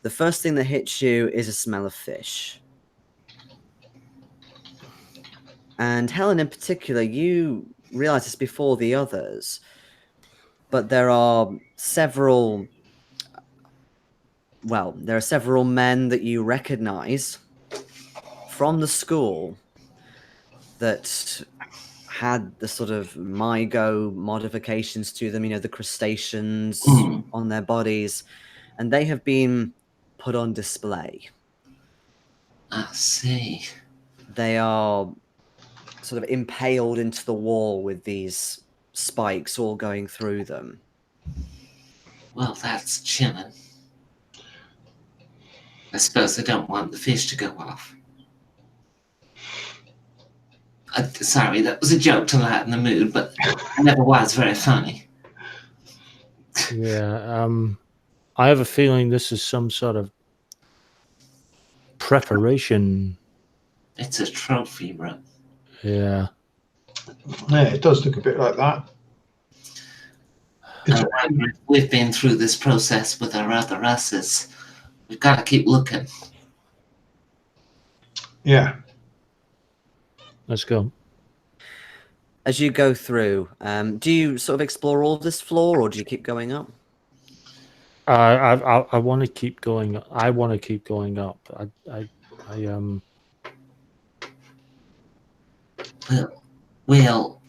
The first thing that hits you is a smell of fish. And Helen in particular, you realize this before the others, but there are several men that you recognize from the school that had the sort of Mygo modifications to them, you know, the crustaceans on their bodies, and they have been put on display. I see. They are sort of impaled into the wall with these spikes all going through them. Well, that's chilling. I suppose I don't want the fish to go off. Sorry, that was a joke to lighten the mood, but it never was very funny. Yeah. I have a feeling this is some sort of preparation. It's a trophy room. Yeah. Yeah, it does look a bit like that. It's, We've been through this process with our other us's. We've got to keep looking. yeah. Let's go. As you go through, do you sort of explore all of this floor, or do you keep going up? I want to keep going. I want to keep going up. Well,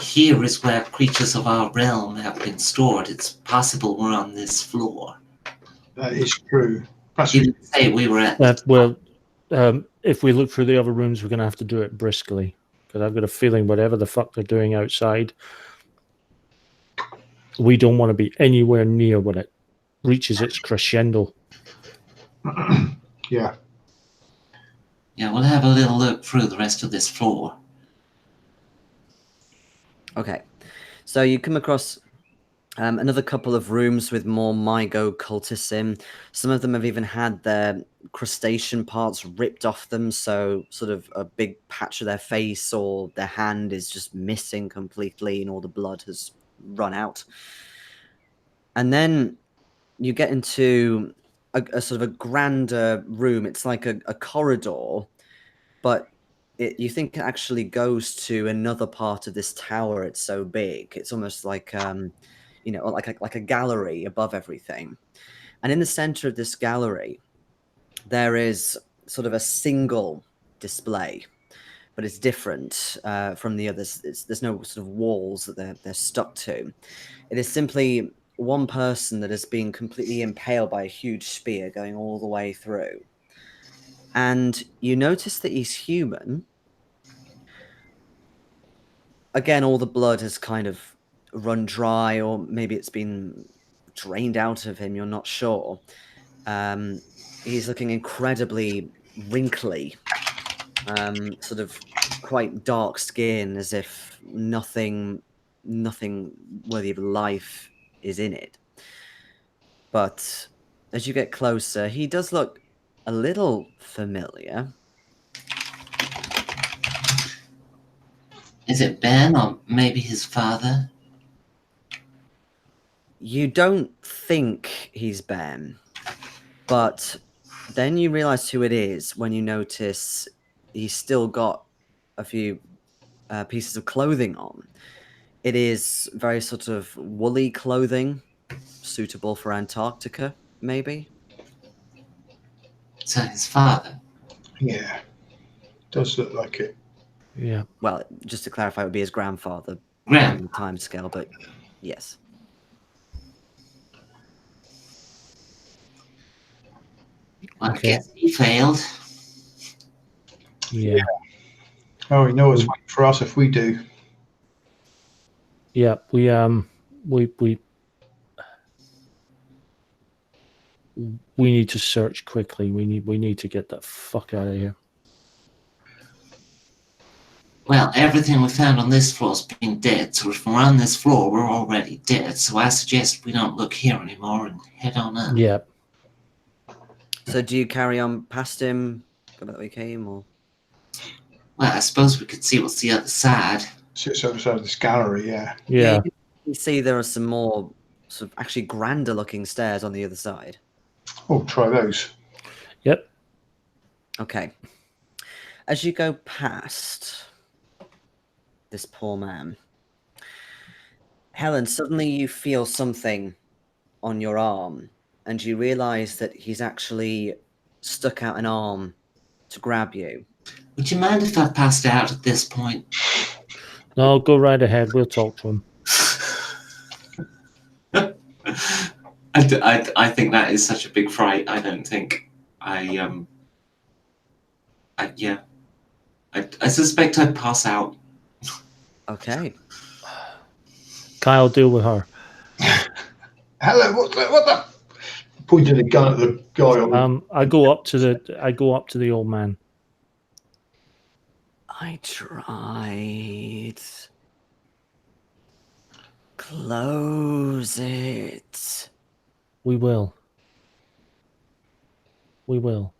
here is where creatures of our realm have been stored. It's possible we're on this floor. That is true. That's You didn't say we were at. well, if we look through the other rooms, we're going to have to do it briskly because I've got a feeling whatever the fuck they're doing outside, we don't want to be anywhere near when it reaches its crescendo. yeah. Yeah, we'll have a little look through the rest of this floor. Okay, so you come across another couple of rooms with more mygo cultists in. Some of them have even had their crustacean parts ripped off them, so sort of a big patch of their face or their hand is just missing completely and all the blood has run out. And then you get into a sort of a grander room. It's like a corridor, but you think it actually goes to another part of this tower. It's so big. It's almost like like a gallery above everything. And in the center of this gallery, there is sort of a single display, but it's different from the others. There's no sort of walls that they're stuck to. It is simply one person that is being completely impaled by a huge spear going all the way through. And you notice that he's human. Again, all the blood has kind of run dry, or maybe it's been drained out of him. You're not sure. He's looking incredibly wrinkly, sort of quite dark skin, as if nothing worthy of life is in it. But as you get closer, he does look a little familiar. Is it Ben or maybe his father? You don't think he's Ben, but then you realize who it is when you notice he's still got a few pieces of clothing on. It is very sort of woolly clothing, suitable for Antarctica, maybe. So his father. Yeah. Does look like it. Yeah. Well, just to clarify, it would be his grandfather Grand. on the time scale, but yes. Well, Okay. I guess he failed. Yeah. Oh, he knows what's waiting for us if we do. Yeah. We need to search quickly. We need to get the fuck out of here. Well, everything we found on this floor's been dead, so if we're on this floor, we're already dead. So I suggest we don't look here anymore and head on up. Yeah. So do you carry on past him, go back where you came, or? Well, I suppose we could see what's the other side. Sits outside this gallery, yeah. Yeah. You see there are some more sort of actually grander looking stairs on the other side. Oh, try those. Yep. Okay. As you go past this poor man, Helen, suddenly you feel something on your arm, and you realize that he's actually stuck out an arm to grab you. Would you mind if I passed out at this point? No, go right ahead. We'll talk to him. I think that is such a big fright. I don't think I suspect I'd pass out. Okay. Kyle, deal with her. Helen, what the? Pointed a gun at the guy on. I go up to the old man. I tried. Close it. We will. We will.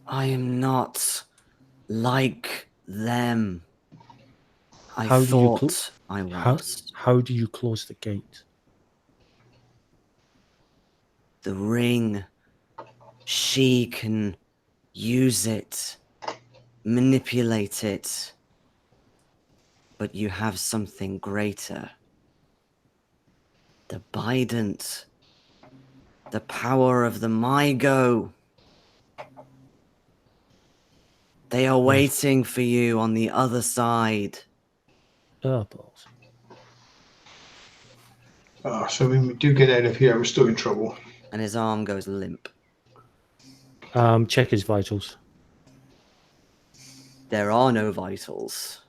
I am not like them. I How do you thought I was. How do you close the gate? The ring. She can use it, manipulate it. But you have something greater. The Bident. The power of the Mygo. They are waiting for you on the other side. Oh, balls. So when we do get out of here, we're still in trouble. And his arm goes limp. Check his vitals. There are no vitals.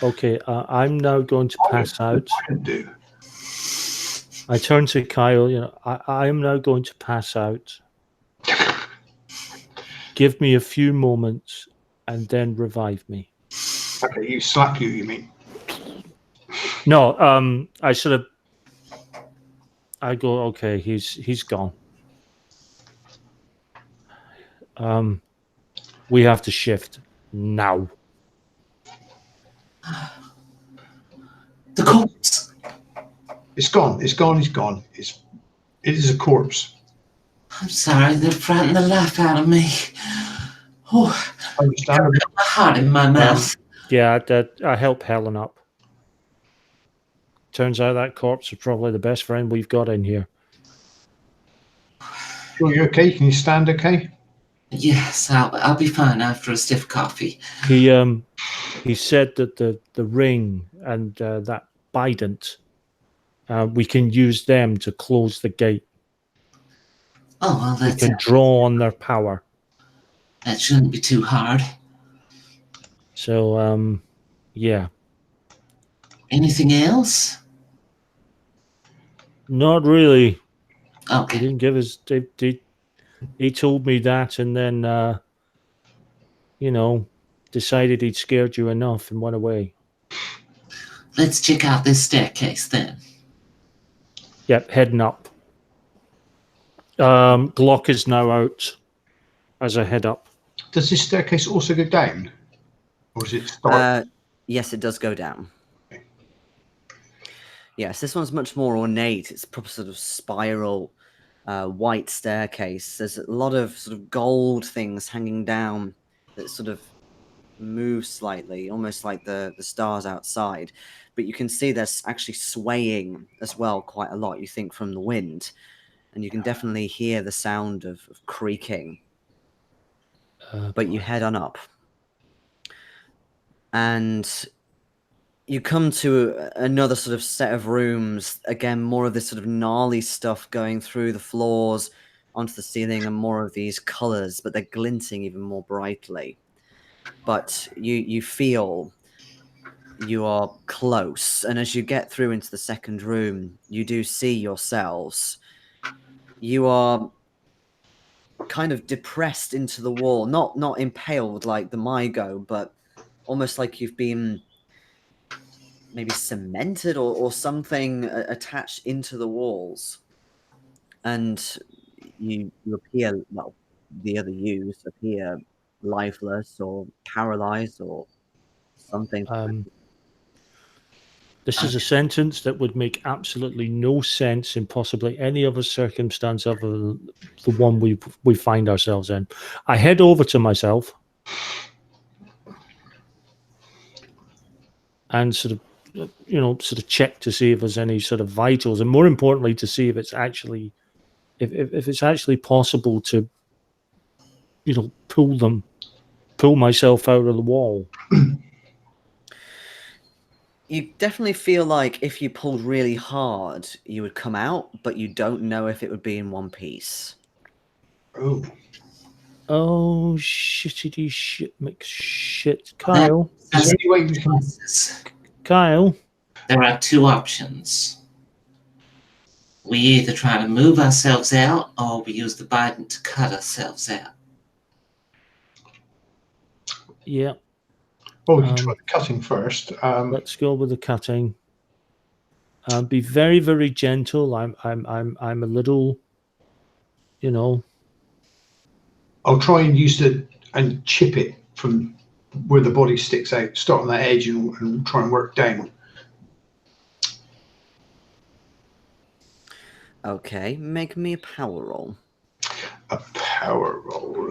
Okay, I'm now going to pass out. Do. I turn to Kyle. You know, I am now going to pass out. Give me a few moments, and then revive me. Okay, you slap you mean? No, I sort of. I go, okay, he's gone. We have to shift now. The corpse. It's gone. It's gone. It's gone. It is a corpse. I'm sorry, they're frightening the life out of me. Oh, Understandable. my heart in my mouth. Yeah, I help Helen up. Turns out that corpse is probably the best friend we've got in here. Sure, you okay? Can you stand okay? Yes, I'll be fine after a stiff coffee. He said that the ring and that bident, we can use them to close the gate. Oh, well, We can draw on their power. That shouldn't be too hard. So, yeah. Anything else? Not really. He Okay. didn't give us. He told me that, and then, decided he'd scared you enough and went away. Let's check out this staircase then. Yep, heading up. Glock is now out as I head up. Does this staircase also go down? Or is it start? Yes, it does go down. Yes, this one's much more ornate. It's a proper sort of spiral white staircase. There's a lot of sort of gold things hanging down that sort of move slightly, almost like the stars outside. But you can see there's actually swaying as well quite a lot, you think, from the wind. And you can definitely hear the sound of creaking. But you head on up. And you come to another sort of set of rooms. Again, more of this sort of gnarly stuff going through the floors onto the ceiling, and more of these colors, but they're glinting even more brightly. But you feel you are close. And as you get through into the second room, you do see yourselves. You are kind of depressed into the wall, not impaled like the Mygo, but almost like you've been maybe cemented or something attached into the walls. And you appear, well, the other yous appear lifeless or paralyzed or something. This is a sentence that would make absolutely no sense in possibly any other circumstance other than the one we find ourselves in. I head over to myself and sort of check to see if there's any sort of vitals, and more importantly, to see if it's actually if it's actually possible to pull myself out of the wall. You definitely feel like if you pulled really hard, you would come out, but you don't know if it would be in one piece. Oh, shittity shit mix shit. Kyle. Is there any way we can... Kyle. There are two options. We either try to move ourselves out, or we use the Biden to cut ourselves out. Yeah. Well, we can try the cutting first. Let's go with the cutting. Be very, very gentle. I'm a little, you know. I'll try and and chip it from where the body sticks out. Start on that edge and try and work down. Okay, make me a power roll. A power roll.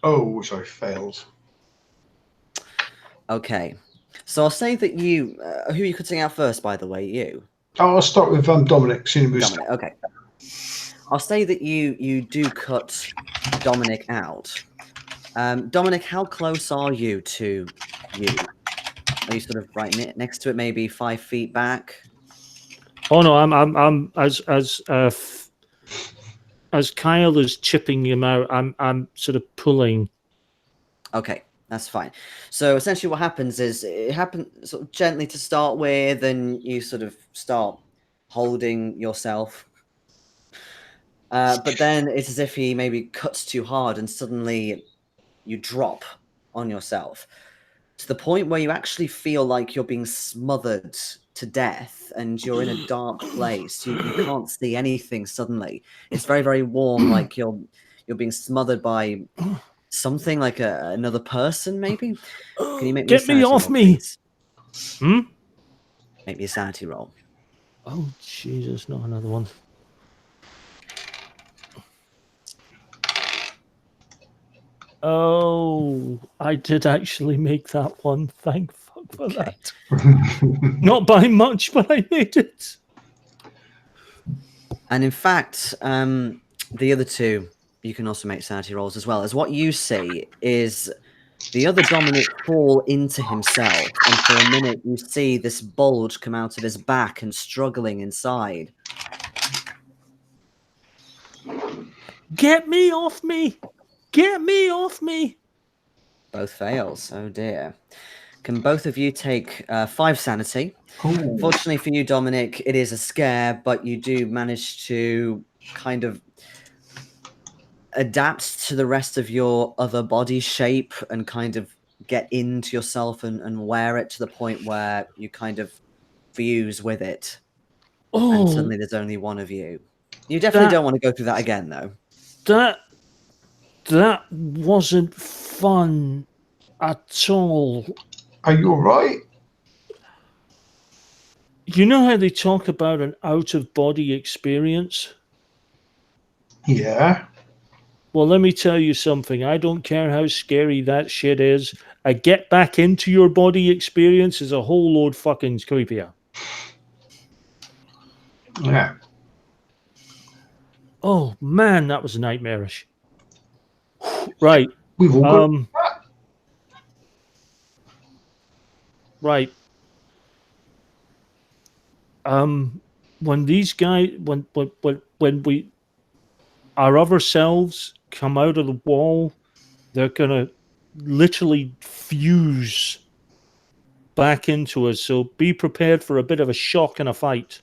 Oh, sorry, failed. Okay, so I'll say that you. Who are you cutting out first, by the way? You. Oh, I'll start with Dominic. Dominic. Okay. I'll say that you do cut Dominic out. Dominic, how close are you to you? Are you sort of right next to it, maybe 5 feet back? Oh no, I'm as Kyle is chipping him out, I'm sort of pulling. Okay, that's fine. So essentially what happens is it happens sort of gently to start with, and you sort of start holding yourself. But then it's as if he maybe cuts too hard and suddenly you drop on yourself to the point where you actually feel like you're being smothered to death and you're in a dark place. You can't see anything suddenly. It's very, very warm, like you're being smothered by something like another person, maybe. Can you make me Get me off me? Hmm? Make me a sanity roll. Oh Jesus, not another one. Oh, I did actually make that one. Thank fuck for that. Not by much, but I made it. And in fact, the other two, you can also make sanity rolls as well. As what you see is the other Dominic fall into himself, and for a minute you see this bulge come out of his back and struggling inside. Get me off me! Get me off me! Both fails. Oh dear. Can both of you take 5 sanity? Ooh. Fortunately for you, Dominic, it is a scare, but you do manage to kind of adapt to the rest of your other body shape and kind of get into yourself and wear it to the point where you kind of fuse with it. Oh, and suddenly there's only one of you. You definitely don't want to go through that again, though. That wasn't fun at all. Are you all right? You know how they talk about an out-of-body experience? Yeah. Well, let me tell you something. I don't care how scary that shit is. A get back into your body experience is a whole load fucking creepier. Yeah. Oh, man, that was nightmarish. Right. We've all got Right. When these guys, when we, our other selves come out of the wall, they're gonna literally fuse back into us. So be prepared for a bit of a shock and a fight.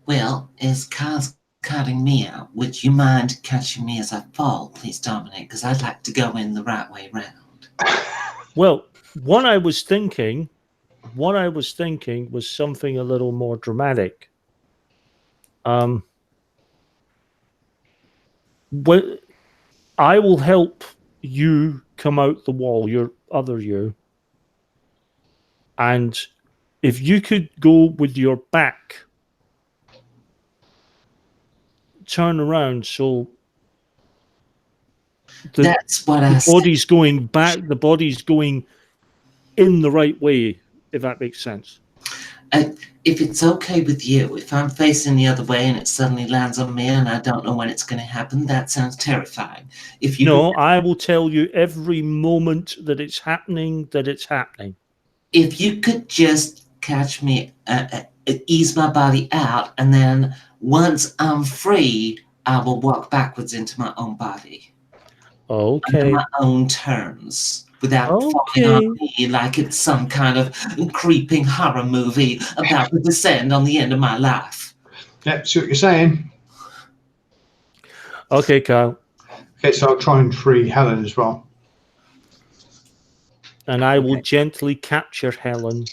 Well, as Carl's cutting me out, would you mind catching me as I fall, please, Dominic? Because I'd like to go in the right way round. Well, what I was thinking was something a little more dramatic. Well, I will help you come out the wall, your other you. And if you could go with your back, turn around so That's what I the said. body's going back, the body's going in the right way, if that makes sense. If it's okay with you, if I'm facing the other way and it suddenly lands on me and I don't know when it's going to happen, that sounds terrifying. If you No, I will tell you every moment that it's happening, If you could just catch me, ease my body out, and then once I'm free, I will walk backwards into my own body. Okay. Under my own terms. Without falling on me like it's some kind of creeping horror movie about to descend on the end of my life. Yeah, see what you're saying. Okay, Kyle. Okay, so I'll try and free Helen as well. And I will Okay. gently capture Helen.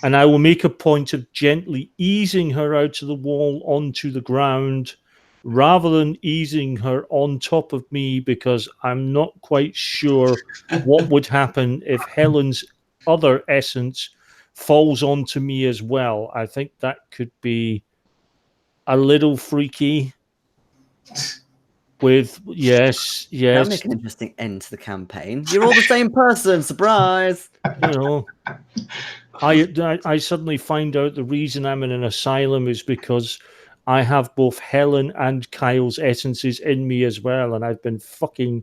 And I will make a point of gently easing her out of the wall onto the ground rather than easing her on top of me, because I'm not quite sure what would happen if Helen's other essence falls onto me as well. I think that could be a little freaky. With yes, That'll make an interesting end to the campaign. You're all the same person. Surprise! you know, I suddenly find out the reason I'm in an asylum is because I have both Helen and Kyle's essences in me as well, and I've been fucking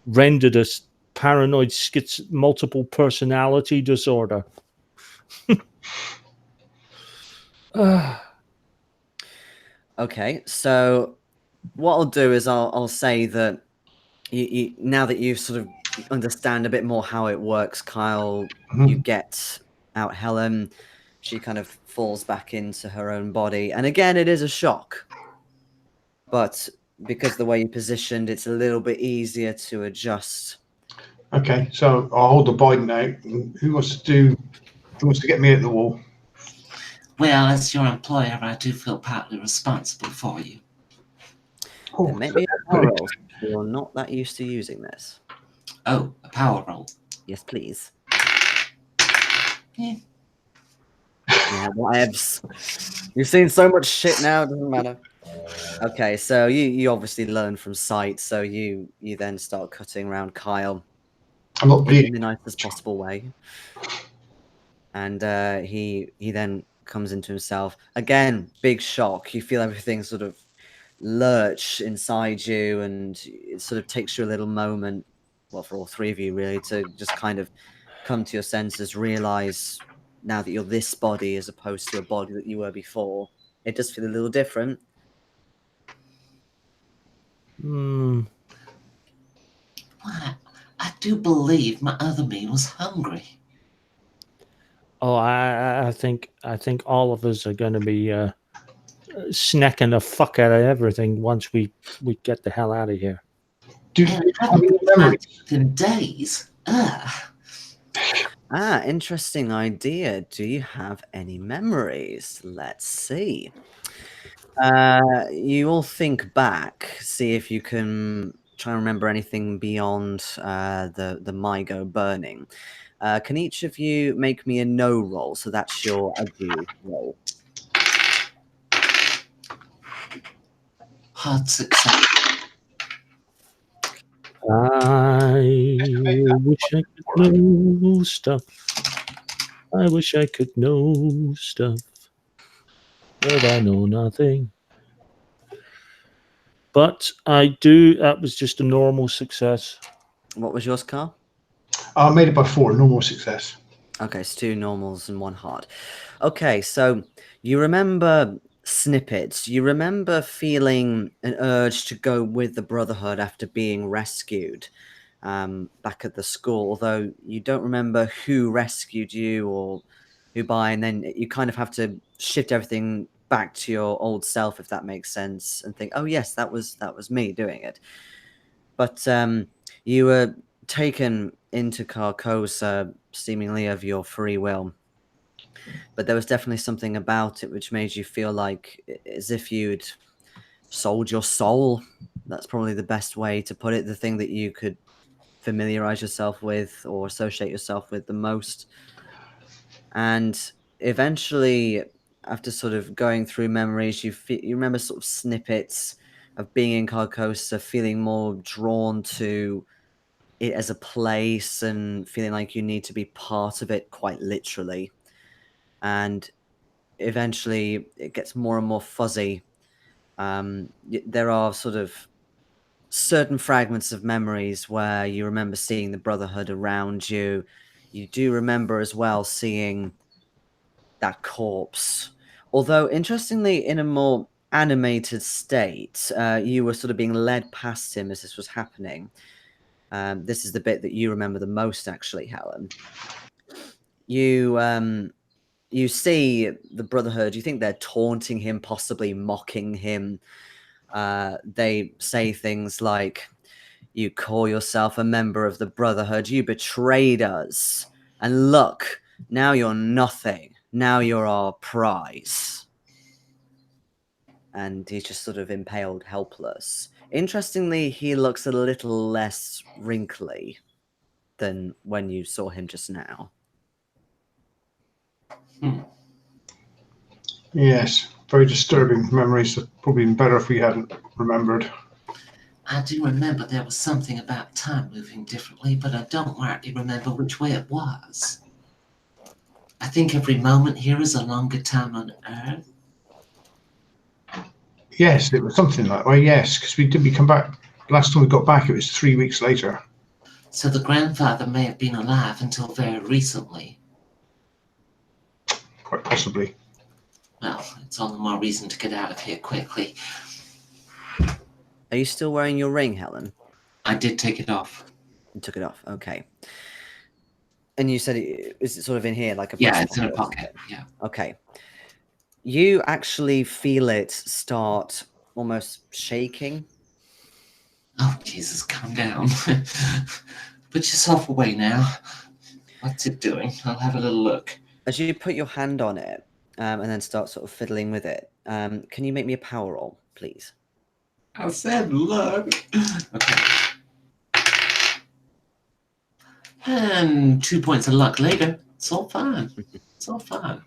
rendered as paranoid multiple personality disorder. Okay, so what I'll do is I'll say that you now that you sort of understand a bit more how it works, Kyle, you get out Helen. She kind of falls back into her own body, and again, it is a shock. But because the way you positioned, it's a little bit easier to adjust. Okay, so I'll hold the Bygone out. Who wants to get me at the wall? Well, as your employer, I do feel partly responsible for you. Then make me a power roll. You're not that used to using this. Oh, a power roll. Yes, please. Yeah. Yeah, whatevs. You've seen so much shit now, it doesn't matter. Okay, so you obviously learn from sight, so you then start cutting around Kyle I'm not in bleeding. the nicest possible way. And he then comes into himself. Again, big shock. You feel everything sort of lurch inside you, and it sort of takes you a little moment, well, for all three of you really, to just kind of come to your senses, realize now that you're this body as opposed to a body that you were before. It does feel a little different. Why, I do believe my other me was hungry. Oh, I think all of us are going to be snacking the fuck out of everything once we get the hell out of here. Do And you I have haven't any been my memories? teeth in days. Ugh. Interesting idea. Do you have any memories? Let's see. You all think back, see if you can try and remember anything beyond the Mygo burning. Can each of you make me a no roll? So that's your ado roll. Hard success. I wish I could know stuff. I wish I could know stuff, but I know nothing. But I do. That was just a normal success. What was yours, Carl? I made it by 4. No more success. Okay, so 2 normals and 1 hard. Okay, so you remember snippets. You remember feeling an urge to go with the Brotherhood after being rescued back at the school, although you don't remember who rescued you or who by, and then you kind of have to shift everything back to your old self, if that makes sense, and think, oh yes, that was me doing it. But you were taken into Carcosa seemingly of your free will. But there was definitely something about it which made you feel like as if you'd sold your soul. That's probably the best way to put it. The thing that you could familiarize yourself with or associate yourself with the most. And eventually, after sort of going through memories, you remember sort of snippets of being in Carcosa, feeling more drawn to it as a place and feeling like you need to be part of it quite literally. And eventually it gets more and more fuzzy. There are sort of certain fragments of memories where you remember seeing the Brotherhood around you. You do remember as well seeing that corpse. Although, interestingly, in a more animated state, you were sort of being led past him as this was happening. This is the bit that you remember the most, actually, Helen. You see the Brotherhood. You think they're taunting him, possibly mocking him. They say things like, "You call yourself a member of the Brotherhood. You betrayed us. And look, now you're nothing. Now you're our prize." And he's just sort of impaled, helpless. Interestingly, he looks a little less wrinkly than when you saw him just now. Yes, very disturbing memories. Probably been better if we hadn't remembered. I do remember there was something about time moving differently, but I don't rightly remember which way it was. I think every moment here is a longer time on Earth. Yes, it was something that way. Yes, because we come back. Last time we got back, it was 3 weeks later. So the grandfather may have been alive until very recently. Quite possibly. Well, it's all the more reason to get out of here quickly. Are you still wearing your ring, Helen? I did take it off. You took it off. Okay. And you said, is it sort of in here, like a Yeah, breast it's in a pocket? pocket. Yeah. Okay. You actually feel it start almost shaking. Oh, Jesus, calm down. Put yourself away now. What's it doing? I'll have a little look. As you put your hand on it and then start sort of fiddling with it, can you make me a power roll, please? I said look. Okay. And 2 points of luck later. It's all fine. It's all fine.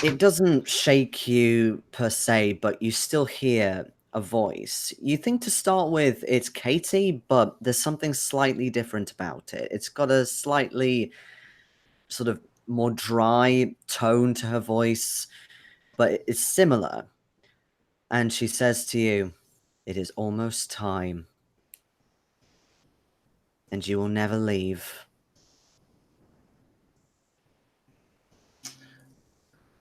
It doesn't shake you per se, but you still hear a voice. You think to start with it's Katie, but there's something slightly different about it. It's got a slightly sort of more dry tone to her voice, but it's similar. And she says to you, "It is almost time. And you will never leave."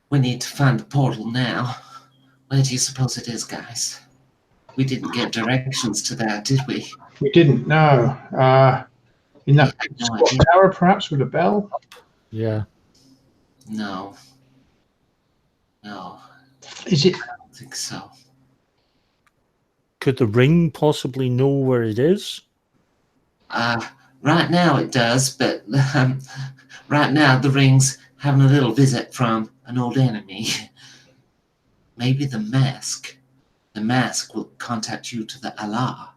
We need to find the portal now. Where do you suppose it is, guys? We didn't get directions to that, did we? We didn't know. In that No squat idea. tower, perhaps, with a bell? Yeah. No. No, Is it? I don't think so. Could the ring possibly know where it is? Right now it does, but right now the ring's having a little visit from an old enemy. Maybe the mask. The mask will contact you to the Allah.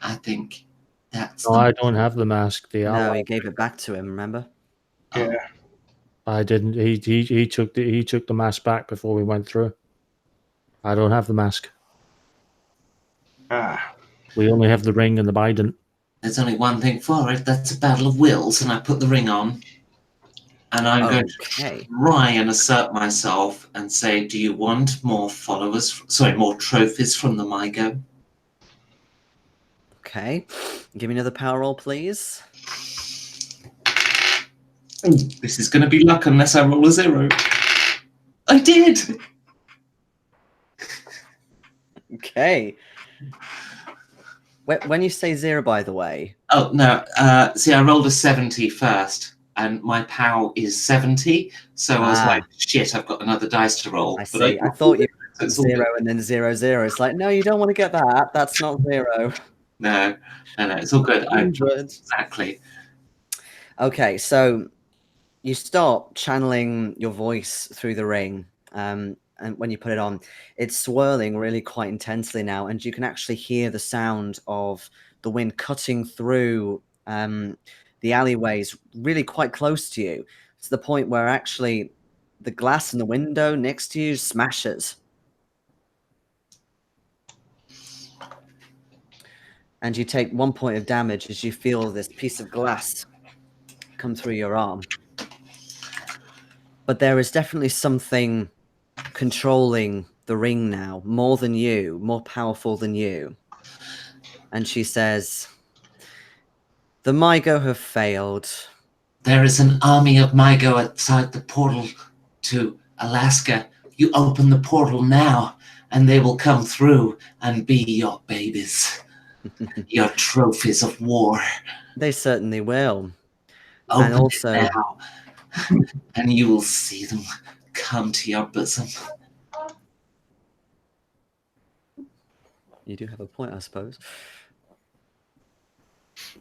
I think that's No, I don't have the mask. The No, ally. you gave it back to him, remember? Oh, Yeah. I didn't. He took the mask back before we went through. I don't have the mask. Ah, We only have the ring and the bident. there's only one thing for it. That's a battle of wills, and I put the ring on. And I'm going to Okay. try and assert myself and say, do you want more followers? Sorry, more trophies from the Mygo? Okay. Give me another power roll, please. Ooh, this is going to be luck unless I roll a 0. I did! Okay. When you say 0, by the way, Oh, no. See, I rolled a 70 first, and my POW is 70. So I was like, shit, I've got another dice to roll. I But see. I thought you so were it's all 0 good. and then 0, 0. It's like, no, you don't want to get that. That's not 0. No, it's all good. 100. Exactly. Okay, so you start channeling your voice through the ring, and when you put it on, it's swirling really quite intensely now, and you can actually hear the sound of the wind cutting through the alleyways really quite close to you, to the point where actually the glass in the window next to you smashes. And you take 1 point of damage as you feel this piece of glass come through your arm. But there is definitely something controlling the ring now, more than you, more powerful than you. And she says, "The Mygo have failed." There is an army of Mygo outside the portal to Alaska. You open the portal now, and they will come through and be your babies, your trophies of war. They certainly will. Open And also, it now, and you will see them come to your bosom. You do have a point, I suppose.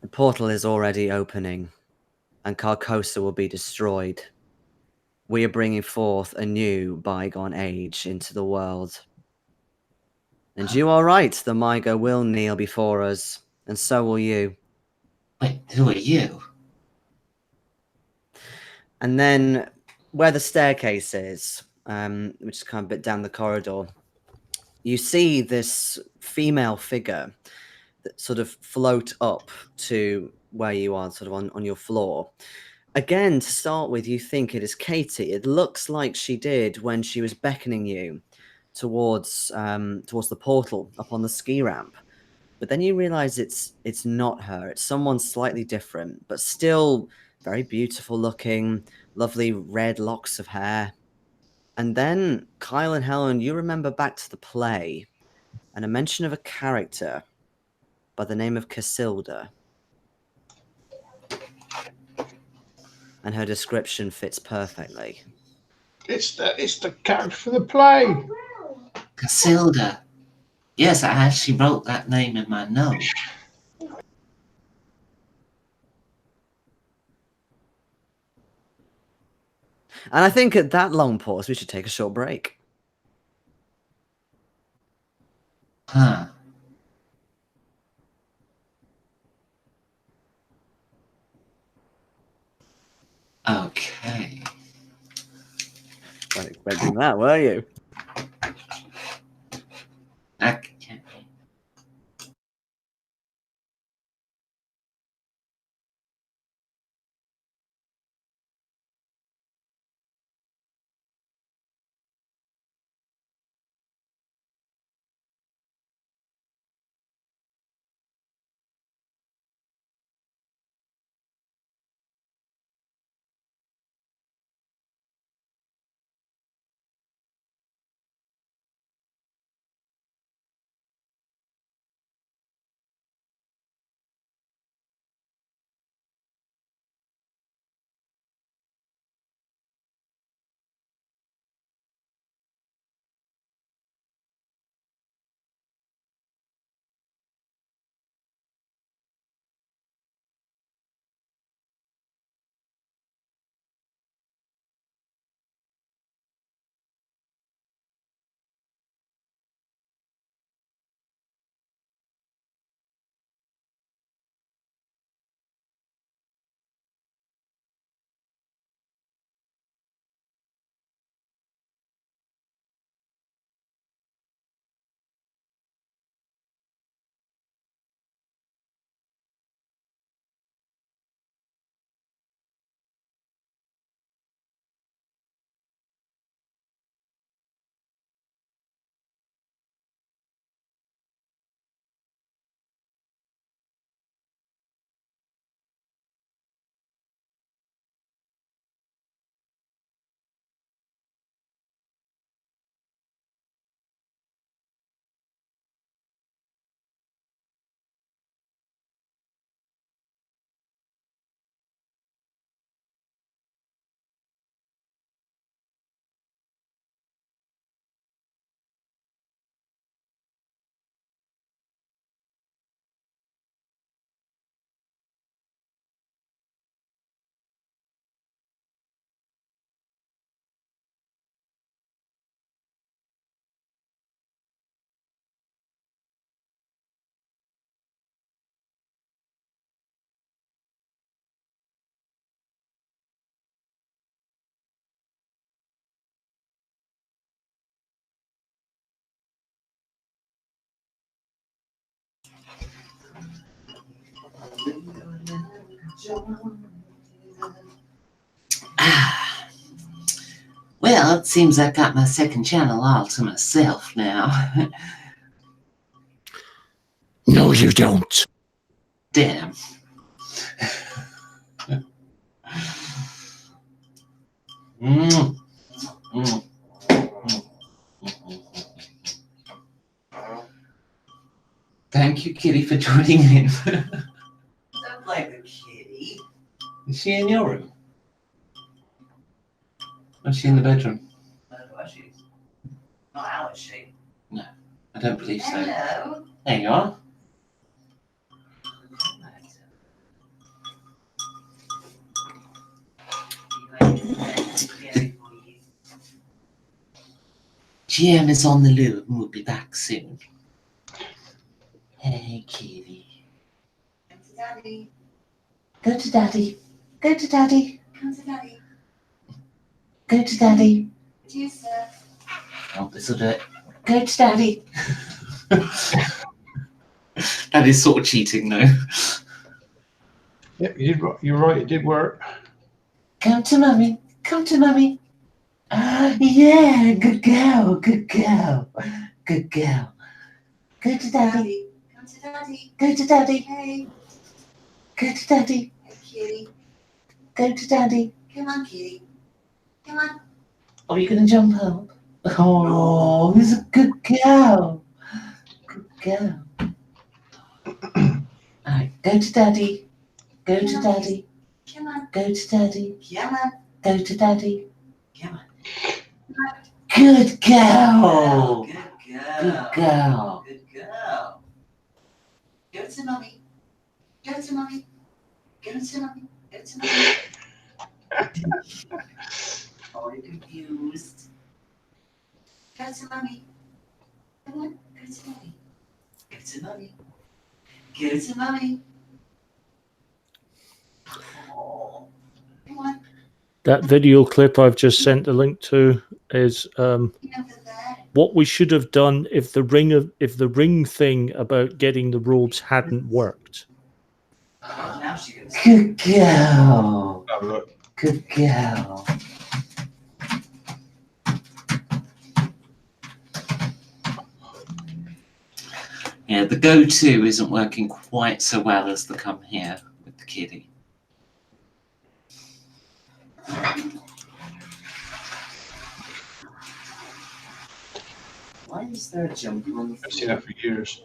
The portal is already opening, and Carcosa will be destroyed. We are bringing forth a new bygone age into the world. And you are right, the Mygo will kneel before us, and so will you. Wait, who are you? And then, where the staircase is, which is kind of a bit down the corridor, you see this female figure that sort of float up to where you are, sort of on your floor. Again, to start with, you think it is Katie. It looks like she did when she was beckoning you towards the portal up on the ski ramp. But then you realize it's not her. It's someone slightly different, but still very beautiful looking, lovely red locks of hair. And then, Kyle and Helen, you remember back to the play and a mention of a character by the name of Casilda. And her description fits perfectly. It's the character for the play. Casilda. Yes, I actually wrote that name in my note. And I think at that long pause, we should take a short break. Huh. Okay. Weren't expecting that, were you? Okay. Ah. Well, it seems I got my second channel all to myself now. No, you don't. Damn. Mm. Mm. Thank you, Kitty, for joining in. Don't blame the kitty. Is she in your room? Or is she in the bedroom? Where she is. Not how is she? No, I don't believe so. Hello. There you are. GM is on the loop and we'll be back soon. Hey, kitty. Come to daddy. Go to daddy. Go to daddy. Come to daddy. Go to daddy. Do you, sir? Oh, this'll do it. Go to daddy. That is sort of cheating, though. Yep, you're right. It did work. Come to mummy. Come to mummy. Yeah, good girl. Good girl. Good girl. Go to daddy. Come to daddy. Go to daddy. Hey. Go to daddy. Hey, kitty. Go to daddy. Come on, kitty. Come on. Oh, you're going to jump up? Oh, who's a good girl? Good girl. Alright, go to daddy. Go to daddy. Come on. Go to daddy. Come on. Go to daddy. Come on. Good girl. Good Good girl. Good girl. Go to mommy. Go to mommy. Go to mommy. Go to mommy. Oh, you're confused. Go to mommy. Come on. Go to mommy. Go to mommy. Go to mommy. Oh, come on. That video clip I've just sent the link to is Over there. what we should have done if the ring thing about getting the robes hadn't worked. Now she goes. Good girl. Oh, look. Good girl. Yeah, the go-to isn't working quite so well as the come here with the kiddie. Why is there a jumper on the I've seen that for years.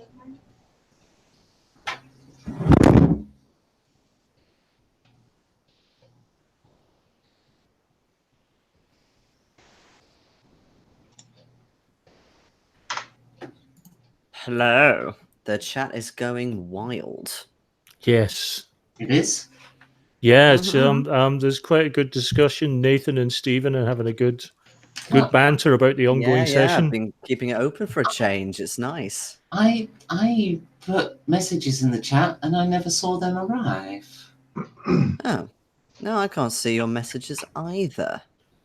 Hello. The chat is going wild. Yes. It is? Yeah, it's, there's quite a good discussion. Nathan and Stephen are having a good banter about the ongoing session. I've been keeping it open for a change. It's nice. I put messages in the chat and I never saw them arrive. Oh. No, I can't see your messages either.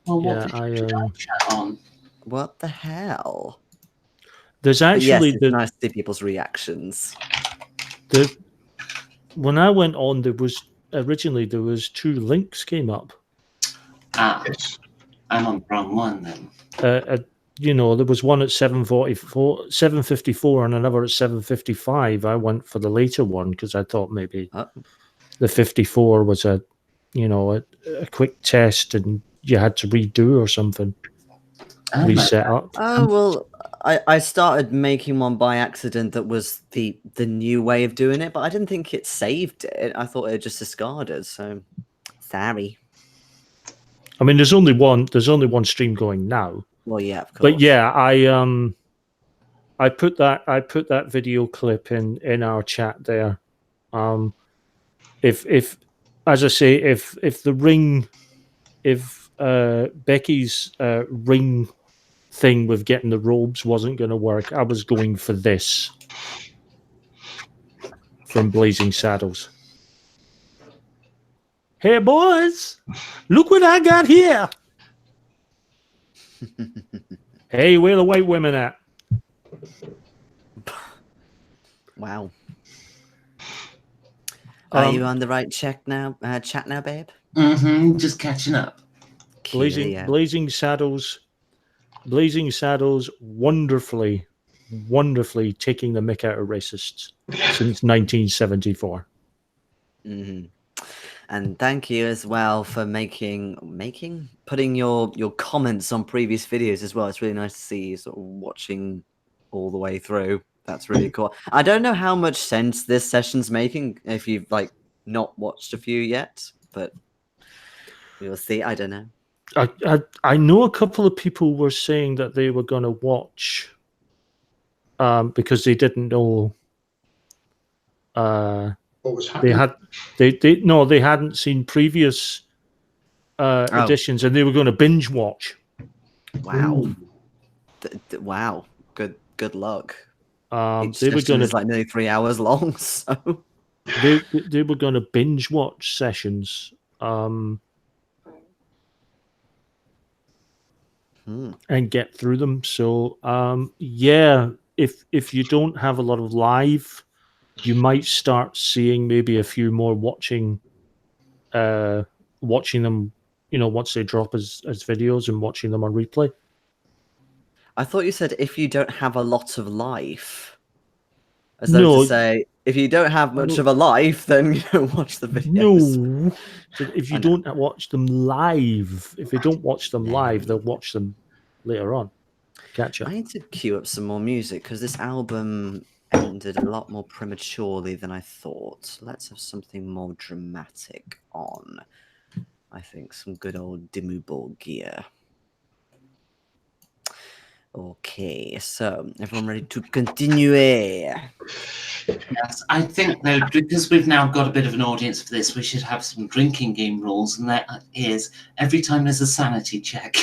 Well, what Yeah, did you chat on? What the hell? There's But yes, actually it's nice to see people's reactions. when I went on, there was two links came up. Ah, Yes. I'm on the wrong one then. There was one at 7:54 and another at 7:55. I went for the later one because I thought maybe the 54 was a quick test and you had to redo or something, reset up. Oh, well, I started making one by accident that was the new way of doing it, but I didn't think it saved it. I thought it just discarded, so sorry. I mean, there's only one stream going now. Well, yeah, of course. But yeah, I put that video clip in our chat there. If as I say, if Becky's ring thing with getting the robes wasn't going to work, I was going for this from Blazing Saddles. Hey boys, look what I got here. Hey, where the white women at? Wow. Are you on the right chat now, babe? Mm-hmm, just catching up. Blazing Saddles, wonderfully taking the mick out of racists since 1974. Mm-hmm. And thank you as well for putting your comments on previous videos as well. It's really nice to see you sort of watching all the way through. That's really cool. I don't know how much sense this session's making if you've not watched a few yet, but we'll see. I don't know. I know a couple of people were saying that they were going to watch because they didn't know What was They happening? they hadn't seen previous editions, and they were going to binge watch. Wow. Ooh. Wow. Good luck. Each They were session going is to like nearly 3 hours long, so they were going to binge watch sessions. And get through them. So yeah, if you don't have a lot of live, you might start seeing maybe a few more watching them, once they drop as videos and watching them on replay. I thought you said if you don't have a lot of life. As though to say, if you don't have much of a life, then you don't watch the videos. No. So if you don't watch them live, if they don't watch them live, they'll watch them later on. Catch up. I need to queue up some more music because this album ended a lot more prematurely than I thought. Let's have something more dramatic on. I think some good old Dimmu Borgir. Okay, so everyone ready to continue? Yes, I think though, because we've now got a bit of an audience for this, we should have some drinking game rules, and that is every time there's a sanity check.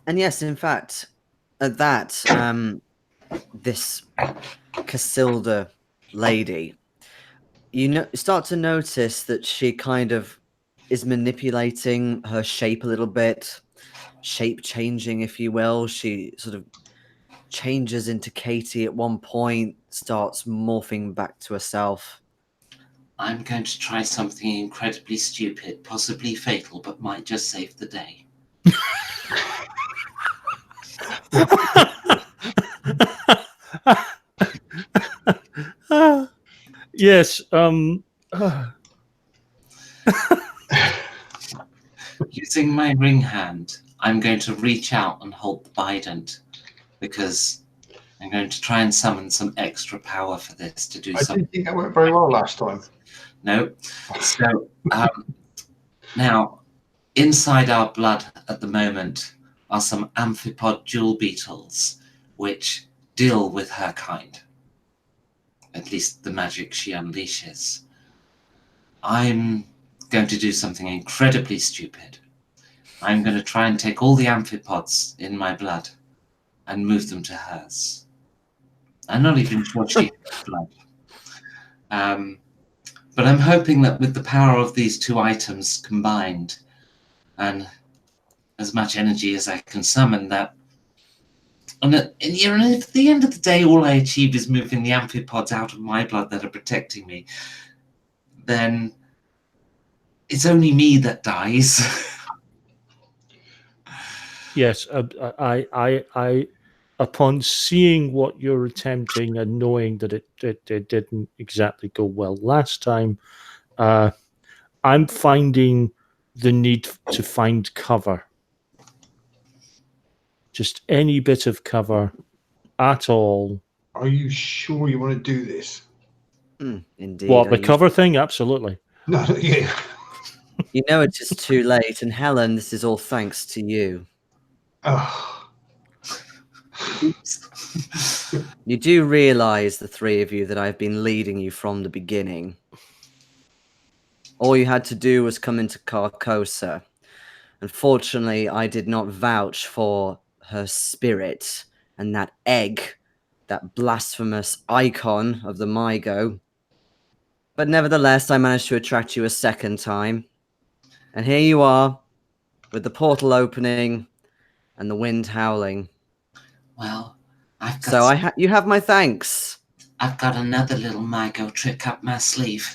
And yes, in fact, at that, this Casilda lady, start to notice that she kind of is manipulating her shape a little bit, shape changing, if you will. She sort of changes into Katie at one point, starts morphing back to herself. I'm going to try something incredibly stupid, possibly fatal, but might just save the day. Yes. Using my ring hand, I'm going to reach out and hold the bident because I'm going to try and summon some extra power for this to do I something. didn't think that went very well last time. No. So now, inside our blood at the moment are some amphipod jewel beetles, which deal with her kind. At least the magic she unleashes. I'm going to do something incredibly stupid. I'm going to try and take all the amphipods in my blood and move them to hers. I'm not even sure she has blood. But I'm hoping that with the power of these two items combined and as much energy as I can summon, that and at the end of the day, all I achieve is moving the amphipods out of my blood that are protecting me, then it's only me that dies. Yes, I upon seeing what you're attempting and knowing that it didn't exactly go well last time, I'm finding the need to find cover. Just any bit of cover at all. Are you sure you want to do this? Indeed. What, the cover thing? Absolutely. No, yeah. You know it's just too late, and Helen, this is all thanks to you. Oh. You do realize, the three of you, that I've been leading you from the beginning. All you had to do was come into Carcosa. Unfortunately, I did not vouch for her spirit and that egg, that blasphemous icon of the Mygo. But nevertheless, I managed to attract you a second time. And here you are, with the portal opening and the wind howling. Well, I've got So you have my thanks. I've got another little Mygo trick up my sleeve.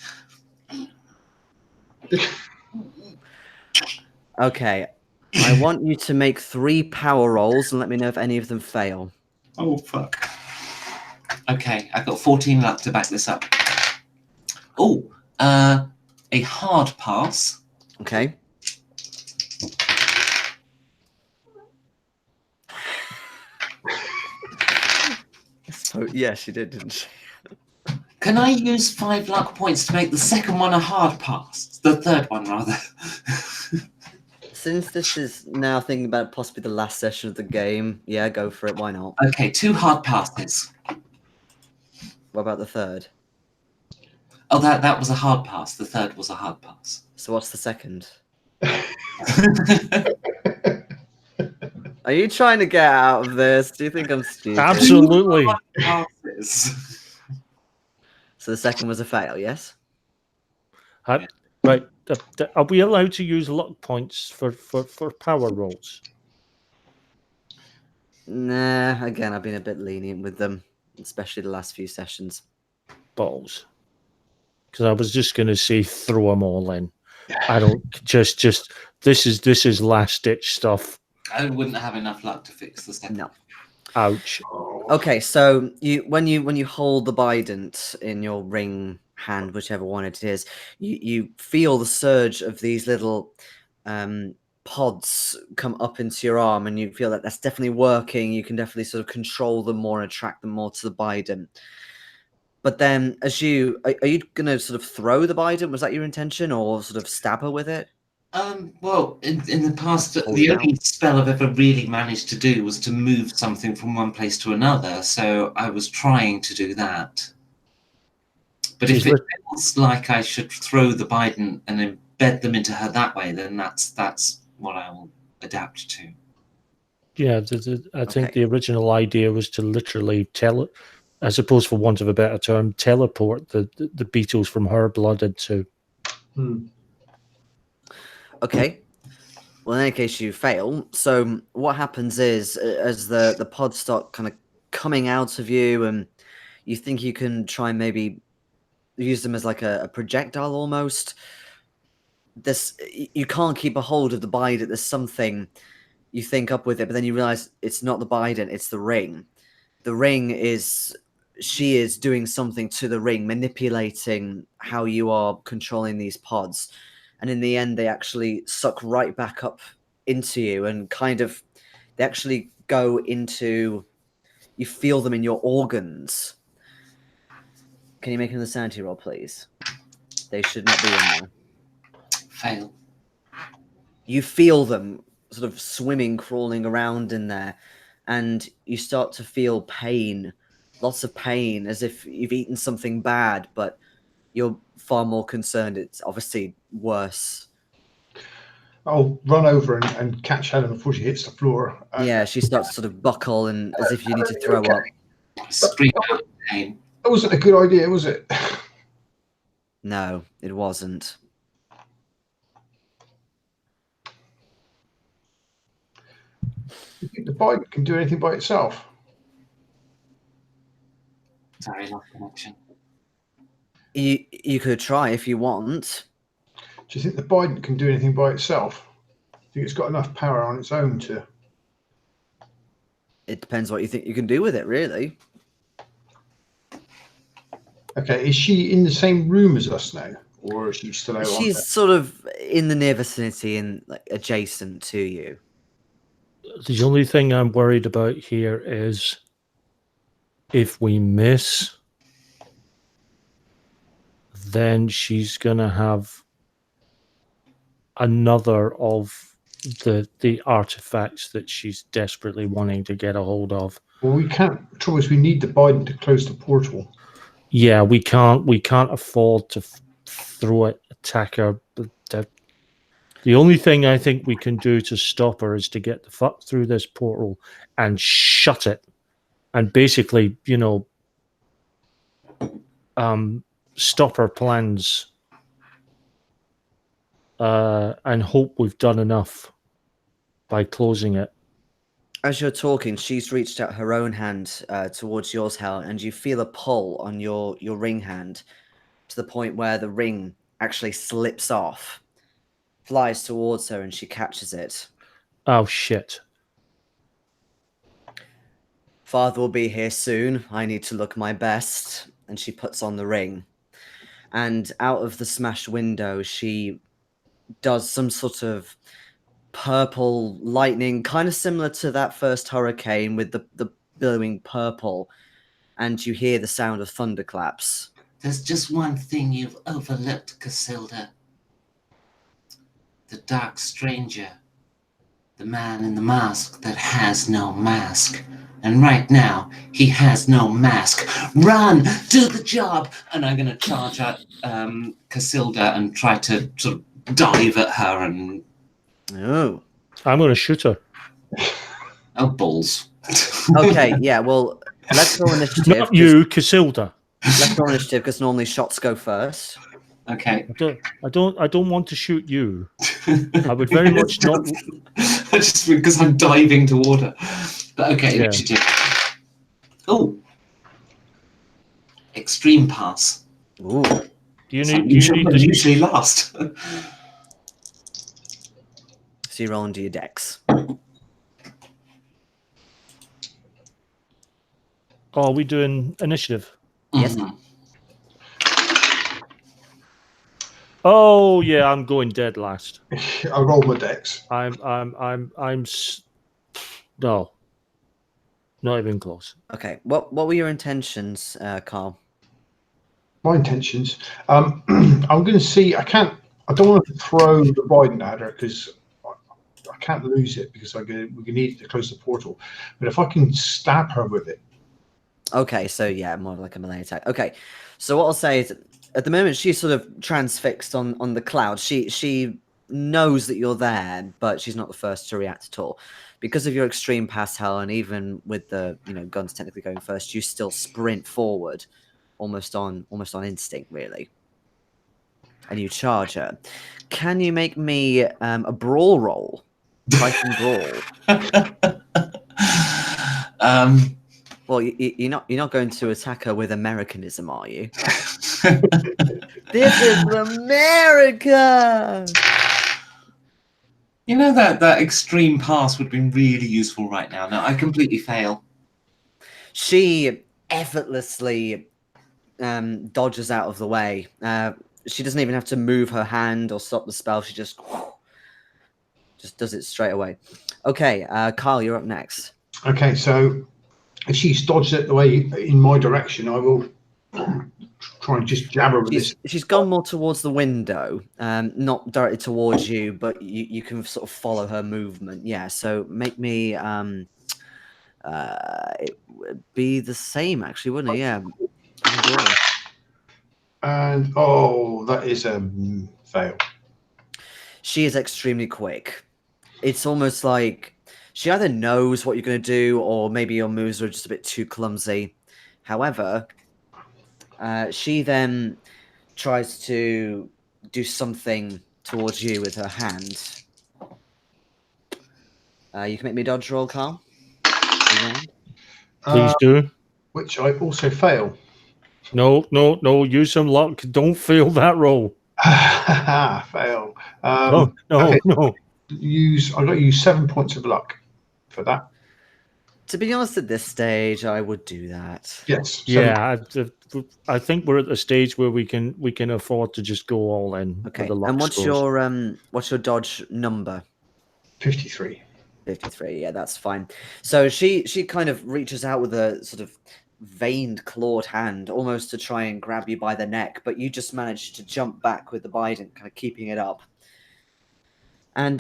Okay, I want you to make 3 power rolls and let me know if any of them fail. Oh, fuck. Okay, I've got 14 luck to back this up. Oh, a hard pass. Okay. So, yeah, she did, didn't she? Can I use 5 luck points to make the second one a hard pass? The third one, rather. Since this is now thinking about possibly the last session of the game, yeah, go for it. Why not? Okay, 2 hard passes. What about the third? Oh, that was a hard pass. The third was a hard pass. So what's the second? Are you trying to get out of this? Do you think I'm stupid? Absolutely. Passes. So the second was a fail, yes? Right. Are we allowed to use luck points for power rolls? Nah, again, I've been a bit lenient with them, especially the last few sessions. Balls. Because I was just going to say throw them all in. I don't just this is last ditch stuff. I wouldn't have enough luck to fix the second. No. Ouch. Okay, so when you hold the bident in your ring hand, whichever one it is, you feel the surge of these little pods come up into your arm, and you feel that that's definitely working. You can definitely sort of control them more and attract them more to the bident. But then, are you going to sort of throw the bident? Was that your intention, or sort of stab her with it? Well, in the past, Hold the it only spell I've ever really managed to do was to move something from one place to another. So I was trying to do that. But if it feels like I should throw the bident and embed them into her that way, then that's what I will adapt to. Yeah, I think the original idea was to literally I suppose for want of a better term, teleport the beetles from her blood into. Okay. Well, in any case, you fail. So what happens is, as the pods start kind of coming out of you, and you think you can try and maybe use them as like a projectile almost. You can't keep a hold of the bident. There's something you think up with it, but then you realize it's not the bident, it's the ring. The ring she is doing something to the ring, manipulating how you are controlling these pods. And in the end, they actually suck right back up into you, and they actually go into, you feel them in your organs. Can you make another sanity roll, please? They should not be in there. Fail. You feel them sort of swimming, crawling around in there, and you start to feel pain, lots of pain, as if you've eaten something bad, but you're far more concerned it's obviously worse. I'll run over and catch Helen before she hits the floor. Yeah, she starts to sort of buckle, and as if you need to throw up. Scream out in pain. That wasn't a good idea, was it? No, it wasn't. You think the bident can do anything by itself? Sorry, lost connection. You could try if you want. Do you think the bident can do anything by itself? Do you think it's got enough power on its own to? It depends what you think you can do with it, really. Okay, is she in the same room as us now, or is she still out? She's sort of in the near vicinity and like adjacent to you. The only thing I'm worried about here is if we miss, then she's gonna have another of the artifacts that she's desperately wanting to get a hold of. Well, we can't. The trouble is, we need the bident to close the portal. Yeah, we can't afford to throw it, attack her. The only thing I think we can do to stop her is to get the fuck through this portal and shut it, and basically, stop her plans, and hope we've done enough by closing it. As you're talking, she's reached out her own hand towards yours, Helen, and you feel a pull on your ring hand to the point where the ring actually slips off, flies towards her, and she catches it. Oh, shit. Father will be here soon. I need to look my best. And she puts on the ring. And out of the smashed window, she does some sort of purple lightning, kind of similar to that first hurricane with the billowing purple, and you hear the sound of thunderclaps. There's just one thing you've overlooked, Casilda. The Dark Stranger. The man in the mask that has no mask. And right now, he has no mask. Run! Do the job! And I'm going to charge at Casilda and try to sort of dive at her and... Oh. I'm going to shoot her. Oh, balls. Okay, yeah, well, let's roll initiative. Not you, Casilda. Let's roll initiative because normally shots go first. Okay. I don't want to shoot you. I would very much not. Just because I'm diving toward her. But okay, Yeah. initiative. Oh. Extreme pass. Ooh. Do you So need? Do you need I'm to? usually last. So you roll into your dex. Oh, are we doing initiative? Yes. Mhm. Oh yeah, I'm going dead last. I rolled my dex. No, not even close. Okay. What were your intentions, Carl? My intentions. I'm going to see. I don't want to throw the Biden at her because I can't lose it because we're going to need it to close the portal. But if I can stab her with it. Okay, so yeah, more like a melee attack. Okay, so what I'll say is, at the moment she's sort of transfixed on the cloud. She knows that you're there, but she's not the first to react at all. Because of your extreme pass, Helen, even with the guns technically going first, you still sprint forward, almost on instinct, really, and you charge her. Can you make me a brawl roll? Python brawl. Well, you're not going to attack her with Americanism, are you? This is America. You know that extreme pass would have been really useful right now. No, I completely fail. She effortlessly dodges out of the way. She doesn't even have to move her hand or stop the spell. She just does it straight away. Okay, Carl, you're up next. Okay, so if she's dodged it the way in my direction, I will try and just jab her with this. She's gone more towards the window, not directly towards you, but you can sort of follow her movement. Yeah, so make me it would be the same actually, wouldn't it? Yeah. And oh, that is a fail. She is extremely quick. It's almost like she either knows what you're going to do, or maybe your moves are just a bit too clumsy. However, she then tries to do something towards you with her hand. You can make me a dodge roll, Carl. Please do. Which I also fail. No. Use some luck. Don't fail that roll. Fail. No. I got to use 7 points of luck for that. To be honest, at this stage, I would do that. Yes. Yeah, I think we're at the stage where we can afford to just go all in. Okay. The luck And what's scores. your dodge number? 53. 53. Yeah, that's fine. So she kind of reaches out with a sort of veined, clawed hand, almost to try and grab you by the neck, but you just manage to jump back with the Biden, kind of keeping it up. And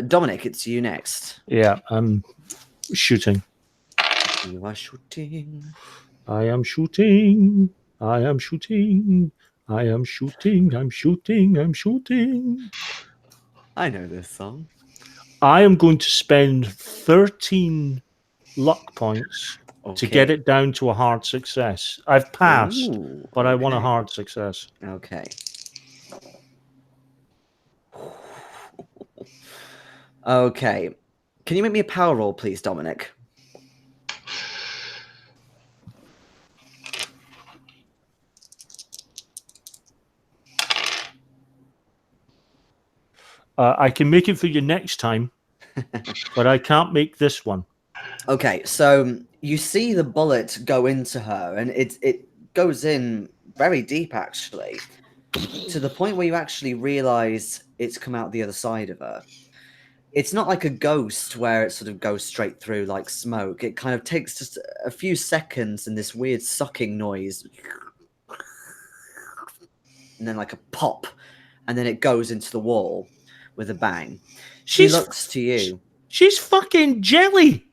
Dominic, it's you next. Yeah, I'm shooting. You are shooting. I am shooting. I am shooting. I am shooting. I'm shooting. I'm shooting. I know this song. I am going to spend 13 luck points to get it down to a hard success. I've passed, but I want a hard success. Okay. Okay. Can you make me a power roll, please, Dominic? I can make it for you next time, but I can't make this one. Okay, so you see the bullet go into her, and it goes in very deep, actually, to the point where you actually realize it's come out the other side of her. It's not like a ghost where it sort of goes straight through like smoke. It kind of takes just a few seconds and this weird sucking noise, and then like a pop, and then it goes into the wall with a bang. She looks to you. She's fucking jelly.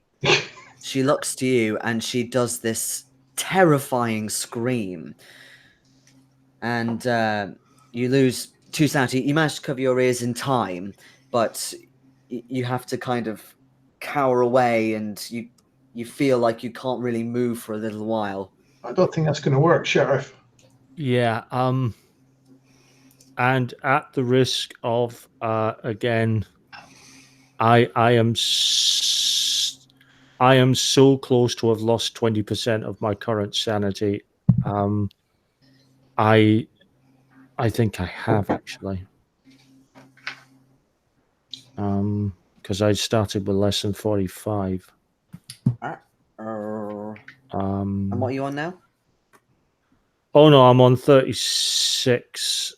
She looks to you and she does this terrifying scream. And you lose 2 sanity. You manage to cover your ears in time, but you have to kind of cower away, and you feel like you can't really move for a little while. I don't think that's going to work, Sheriff. Yeah. And at the risk of again, I am so close to have lost 20% of my current sanity. I think I have actually. Because I started with less than 45. And what are you on now? Oh no, I'm on 36.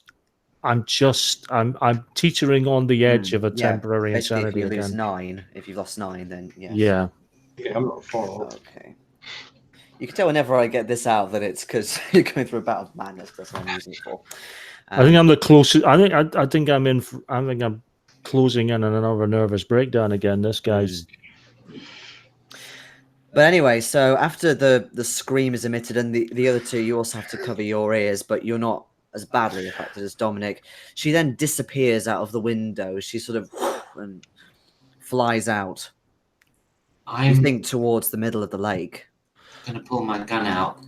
I'm teetering on the edge of a temporary basically, insanity if you lose again. 9, if you've lost 9, then yes. Yeah. Yeah, I'm not far off. Okay. You can tell whenever I get this out that it's because you're going through a bout of madness. That's what I'm using it for. I think I'm the closest. I think I'm in. I think I'm closing in on another nervous breakdown again. This guy's. But anyway, so after the scream is emitted, and the other two, you also have to cover your ears, but you're not as badly affected as Dominic. She then disappears out of the window. She sort of and flies out. You think towards the middle of the lake. I'm going to pull my gun out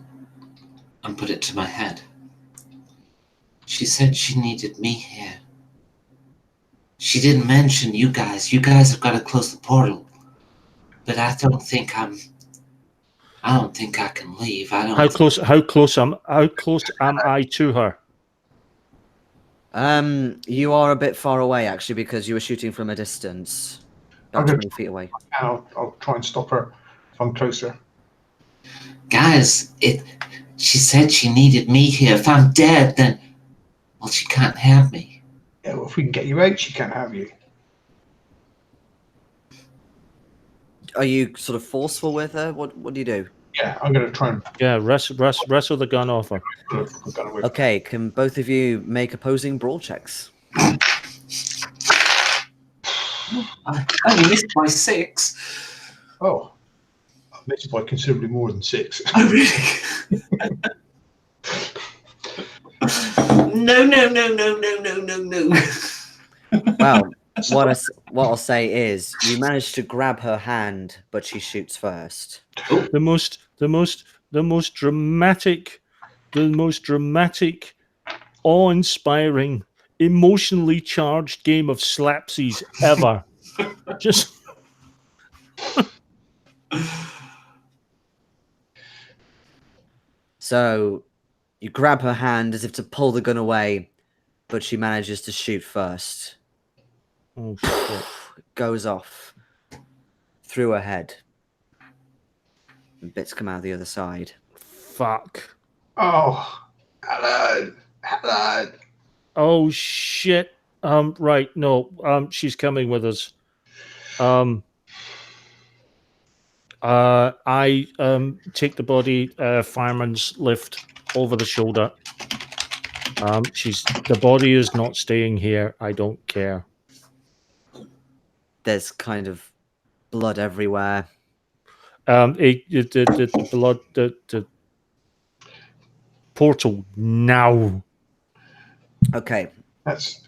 and put it to my head. She said she needed me here. She didn't mention you guys. You guys have got to close the portal. But I don't think I can leave. How close am I to her? You are a bit far away actually, because you were shooting from a distance. About 20 feet away. I'll try and stop her if I'm closer. Guys, she said she needed me here. If I'm dead, then well, she can't have me. Yeah, well, if we can get you out, she can't have you. Are you sort of forceful with her? What do you do? Yeah, I'm going to try and... Yeah, wrestle the gun off her. Okay, can both of you make opposing brawl checks? I missed by 6. Oh, I missed by considerably more than 6. Oh, really? No. Well, what I'll say is you managed to grab her hand, but she shoots first. The most dramatic, awe-inspiring, emotionally charged game of slapsies ever. Just so you grab her hand as if to pull the gun away, but she manages to shoot first. oh shit. Goes off through her head. And bits come out the other side. Fuck. Oh, hello. Oh shit. Right, no. She's coming with us. I take the body, fireman's lift over the shoulder. The body is not staying here. I don't care. There's kind of blood everywhere. The blood, the portal now. Okay. That's...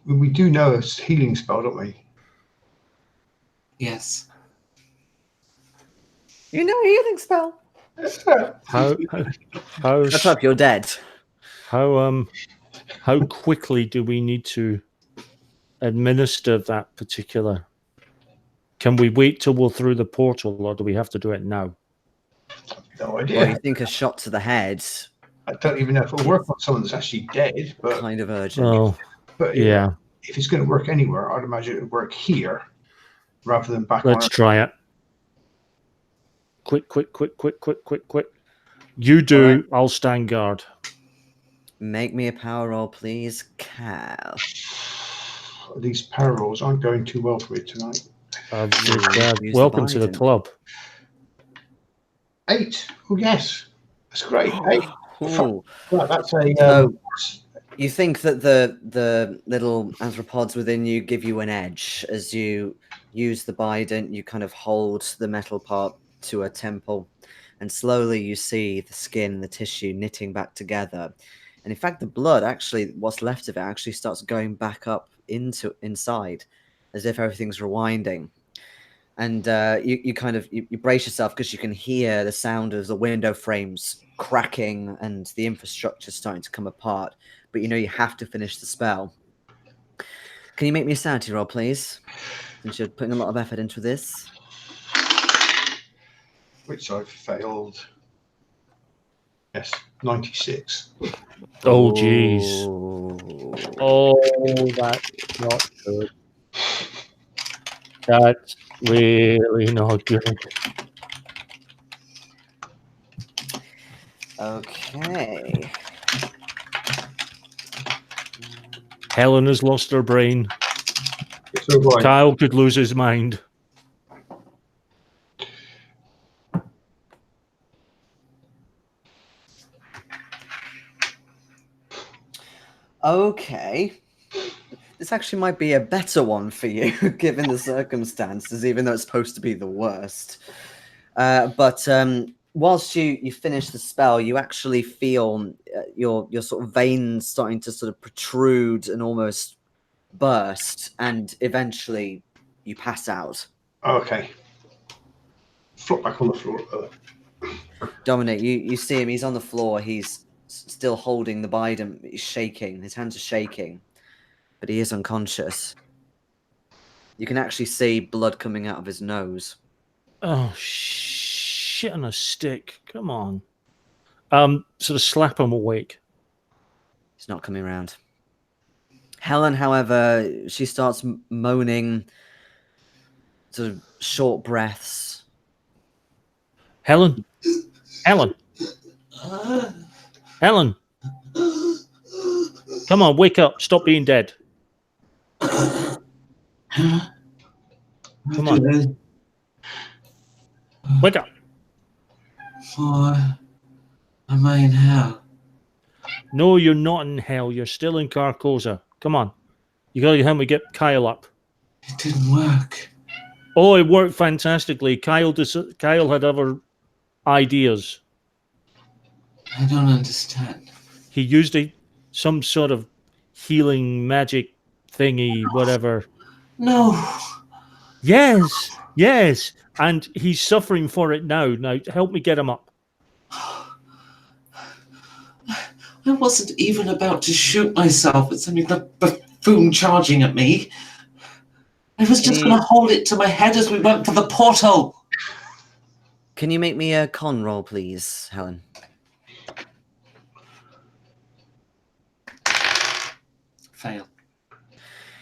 we do know a healing spell, don't we? Yes. You know a healing spell. How Shut up, you're dead. How quickly do we need to administer that particular? Can we wait till we're through the portal, or do we have to do it now? No idea. Well, you think a shot to the head, I don't even know if it'll work on someone that's actually dead, but kind of urgent. Oh, but yeah. If it's going to work anywhere, I'd imagine it would work here rather than back Let's on. try it. Quick. You do. All right. I'll stand guard. Make me a power roll, please, Cal. These power rolls aren't going too well for me tonight. Use Welcome the to the Bygone. club. 8. Oh yes, that's great. 8. Ooh. Right, that's a So- You think that the little arthropods within you give you an edge as you use the bident. You kind of hold the metal part to a temple, and slowly you see the skin, the tissue knitting back together. And in fact, the blood actually, what's left of it, actually starts going back up inside, as if everything's rewinding. And you kind of you brace yourself because you can hear the sound of the window frames cracking and the infrastructure starting to come apart. But you know you have to finish the spell. Can you make me a sanity roll, please? Since you're putting a lot of effort into this. Which I've failed. Yes, 96. Oh, jeez. Ooh. Oh, that's not good. That's really not good. Okay. Helen has lost her brain. So right. Kyle could lose his mind. Okay. This actually might be a better one for you, given the circumstances, even though it's supposed to be the worst. But whilst you finish the spell, you actually feel your sort of veins starting to sort of protrude and almost burst, and eventually you pass out. Okay. Flop back on the floor. Dominic, you see him. He's on the floor. He's still holding the bident. He's shaking. His hands are shaking, but he is unconscious. You can actually see blood coming out of his nose. Oh, shit on a stick. Come on. Sort of slap him awake. He's not coming around. Helen, however, she starts moaning, sort of short breaths. Helen. Helen. Helen. Come on, wake up. Stop being dead. Come on. Wake up. Am I in hell? No, you're not in hell. You're still in Carcosa. Come on. You gotta help me get Kyle up. It didn't work. Oh, it worked fantastically. Kyle had other ideas. I don't understand. He used some sort of healing magic thingy, whatever. No. Yes, yes. And he's suffering for it now. Now, help me get him up. I wasn't even about to shoot myself. It's only the buffoon charging at me. I was just going to hold it to my head as we went for the portal. Can you make me a con roll, please, Helen? Fail.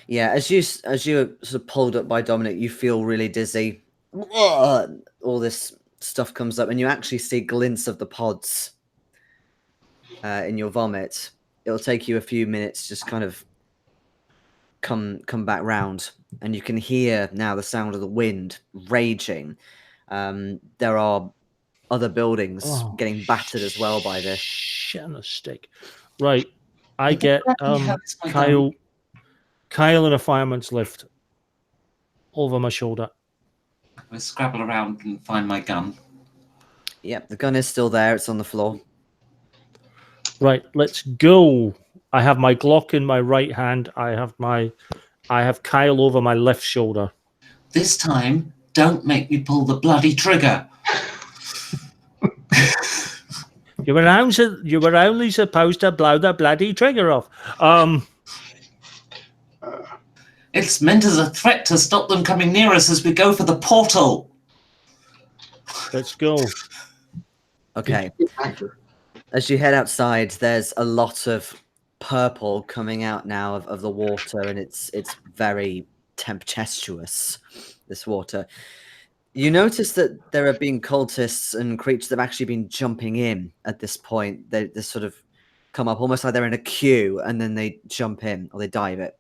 Yeah, as you sort of pulled up by Dominic, you feel really dizzy. All this stuff comes up, and you actually see glints of the pods in your vomit. It'll take you a few minutes, just kind of come back round, and you can hear now the sound of the wind raging. There are other buildings getting battered as well by this. Shit on a stick. Right. I get Kyle Kyle in a fireman's lift over my shoulder. I scrabble around and find my gun. Yep, the gun is still there. It's on the floor. Right, let's go. I have my Glock in my right hand. I have Kyle over my left shoulder. This time, don't make me pull the bloody trigger. You were only supposed to blow the bloody trigger off. It's meant as a threat to stop them coming near us as we go for the portal. Let's go. Okay. As you head outside, there's a lot of purple coming out now of the water, and it's very tempestuous, this water. You notice that there have been cultists and creatures that have actually been jumping in at this point. They sort of come up almost like they're in a queue, and then they jump in or they dive it.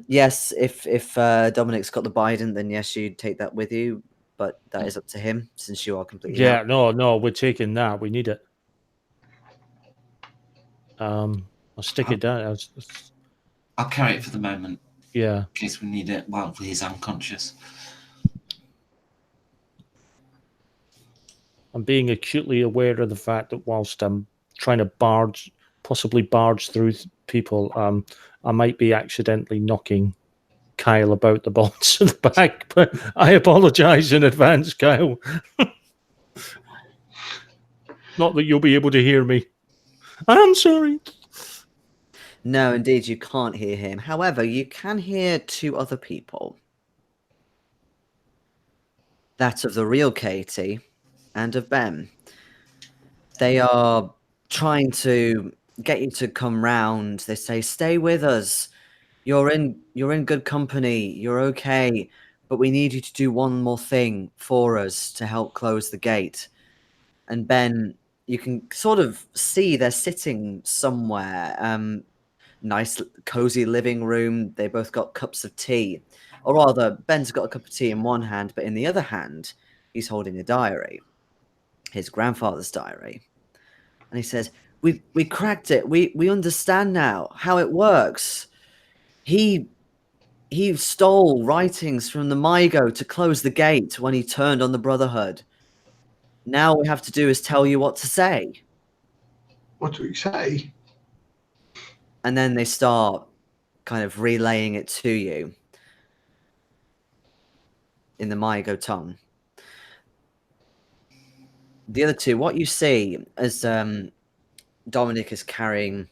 Yes, if Dominic's got the Biden, then yes, you'd take that with you, but that is up to him since you are completely out. No, we're taking that. We need it. I'll stick it down. I'll carry it for the moment Yeah. in case we need it while he's unconscious. I'm being acutely aware of the fact that whilst I'm trying to possibly barge through people, I might be accidentally knocking Kyle about the balls of the back, but I apologize in advance, Kyle. Not that you'll be able to hear me. I'm sorry. No, indeed, you can't hear him. However, you can hear two other people. That of the real Katie and of Ben. They are trying to get you to come round. They say, "Stay with us. You're in good company. You're okay, but we need you to do one more thing for us to help close the gate." And Ben, you can sort of see they're sitting somewhere. Nice, cozy living room. They both got cups of tea, or rather, Ben's got a cup of tea in one hand, but in the other hand, he's holding a diary, his grandfather's diary. And he says, "We cracked it. We understand now how it works. He stole writings from the Mygo to close the gate when he turned on the Brotherhood. Now all we have to do is tell you what to say." What do we say? And then they start kind of relaying it to you in the Mygo tongue. The other two, what you see as Dominic is carrying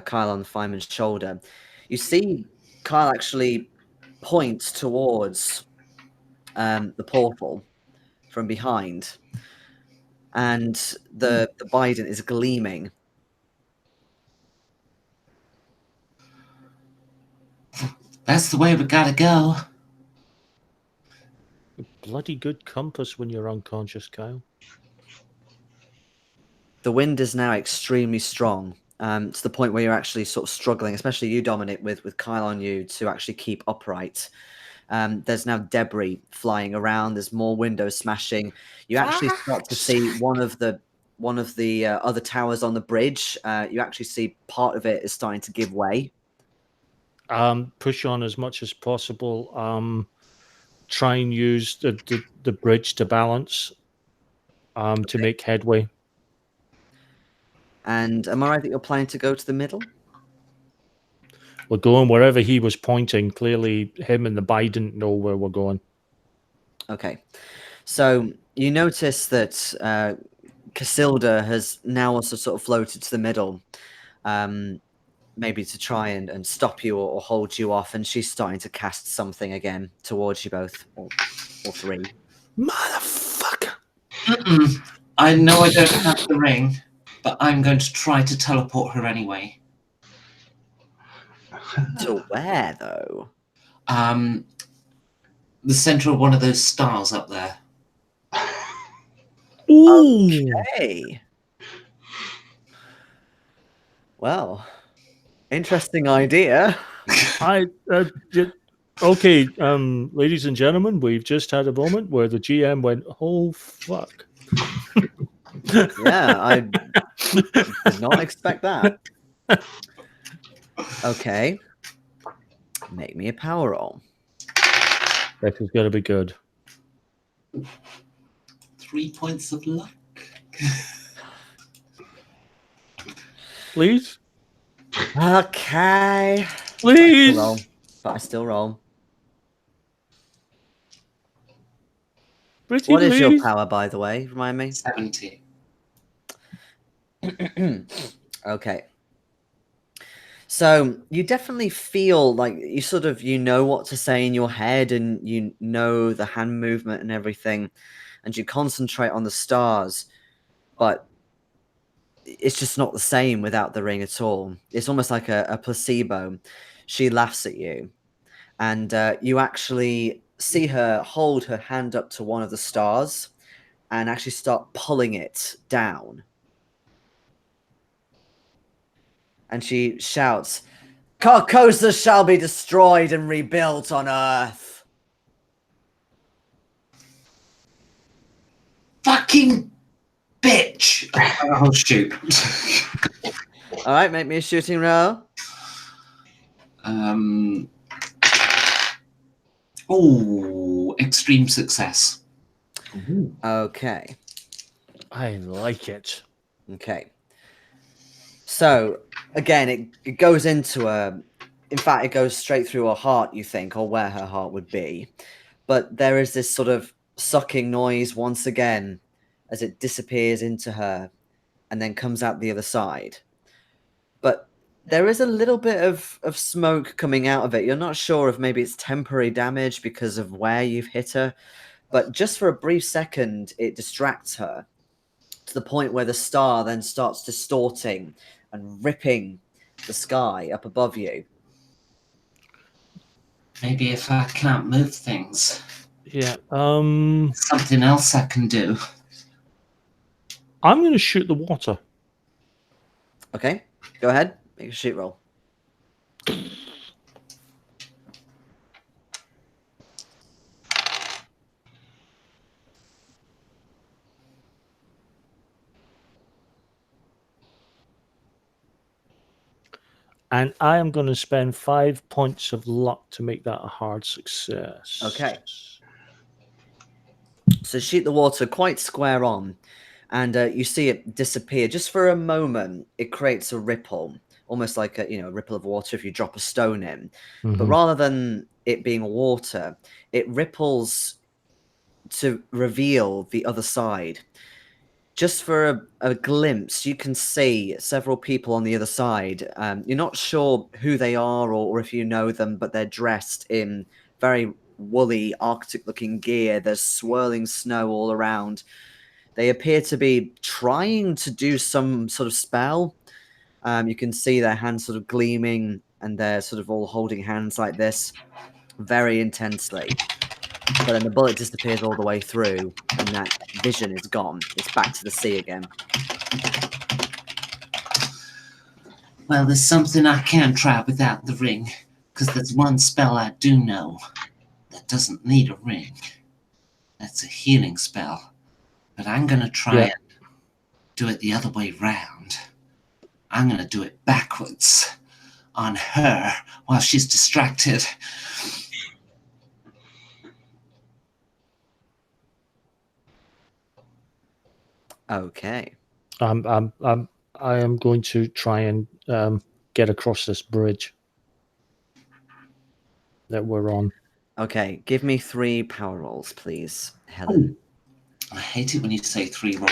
Kyle on the fireman's shoulder, you see Kyle actually points towards the portal from behind, and the Bygone is gleaming. That's the way we gotta go. Bloody good compass when you're unconscious, Kyle. The wind is now extremely strong, to the point where you're actually sort of struggling, especially you, Dominic, with Kyle on you, to actually keep upright. There's now debris flying around. There's more windows smashing. You actually start to see one of the other towers on the bridge. You actually see part of it is starting to give way. Push on as much as possible. Try and use the bridge to balance, to make headway. And am I right that you're planning to go to the middle? We're going wherever he was pointing. Clearly, him and the Biden know where we're going. Okay. So you notice that Casilda has now also sort of floated to the middle, maybe to try and stop you or hold you off, and she's starting to cast something again towards you both, or three. Motherfucker! I know I don't have the ring, but I'm going to try to teleport her anyway. To where, though? The center of one of those stars up there. Ooh! Okay. Well, interesting idea. Okay, ladies and gentlemen, we've just had a moment where the GM went, "Oh fuck!" Yeah, I did not expect that. Okay, make me a power roll. This is gonna be good. 3 points of luck. Please, Okay. please. But I still roll. Pretty What is your please. power, by the way? Remind me. 70. Okay. So you definitely feel like you sort of, you know what to say in your head, and you know the hand movement and everything, and you concentrate on the stars, but it's just not the same without the ring at all. It's almost like a placebo. She laughs at you, and you actually see her hold her hand up to one of the stars and actually start pulling it down. And she shouts, "Carcosa shall be destroyed and rebuilt on Earth." Fucking bitch! Oh, shoot. All right, make me a shooting roll. Extreme success. Okay. I like it. Okay. So again, it goes into her. In fact, it goes straight through her heart, you think, or where her heart would be. But there is this sort of sucking noise once again as it disappears into her and then comes out the other side. But there is a little bit of smoke coming out of it. You're not sure if maybe it's temporary damage because of where you've hit her. But just for a brief second, it distracts her to the point where the star then starts distorting and ripping the sky up above you. Maybe if I can't move things, Yeah. something else I can do. I'm going to shoot the water. Okay, go ahead. Make a shoot roll. And I am going to spend 5 points of luck to make that a hard success. Okay. So shoot the water quite square on, and you see it disappear. Just for a moment, it creates a ripple, almost like a ripple of water if you drop a stone in. But rather than it being water, it ripples to reveal the other side. Just for a glimpse, you can see several people on the other side. You're not sure who they are or if you know them, but they're dressed in very woolly, Arctic-looking gear. There's swirling snow all around. They appear to be trying to do some sort of spell. You can see their hands sort of gleaming, and they're sort of all holding hands like this very intensely. But then the bullet disappears all the way through, and that vision is gone. It's back to the sea again. Well, there's something I can't try without the ring, because there's one spell I do know that doesn't need a ring. That's a healing spell. But I'm going to try and do it the other way round. I'm going to do it backwards on her while she's distracted. Okay. I am going to try and get across this bridge that we're on. Okay, give me 3 power rolls, please, Helen. I hate it when you say 3 rolls.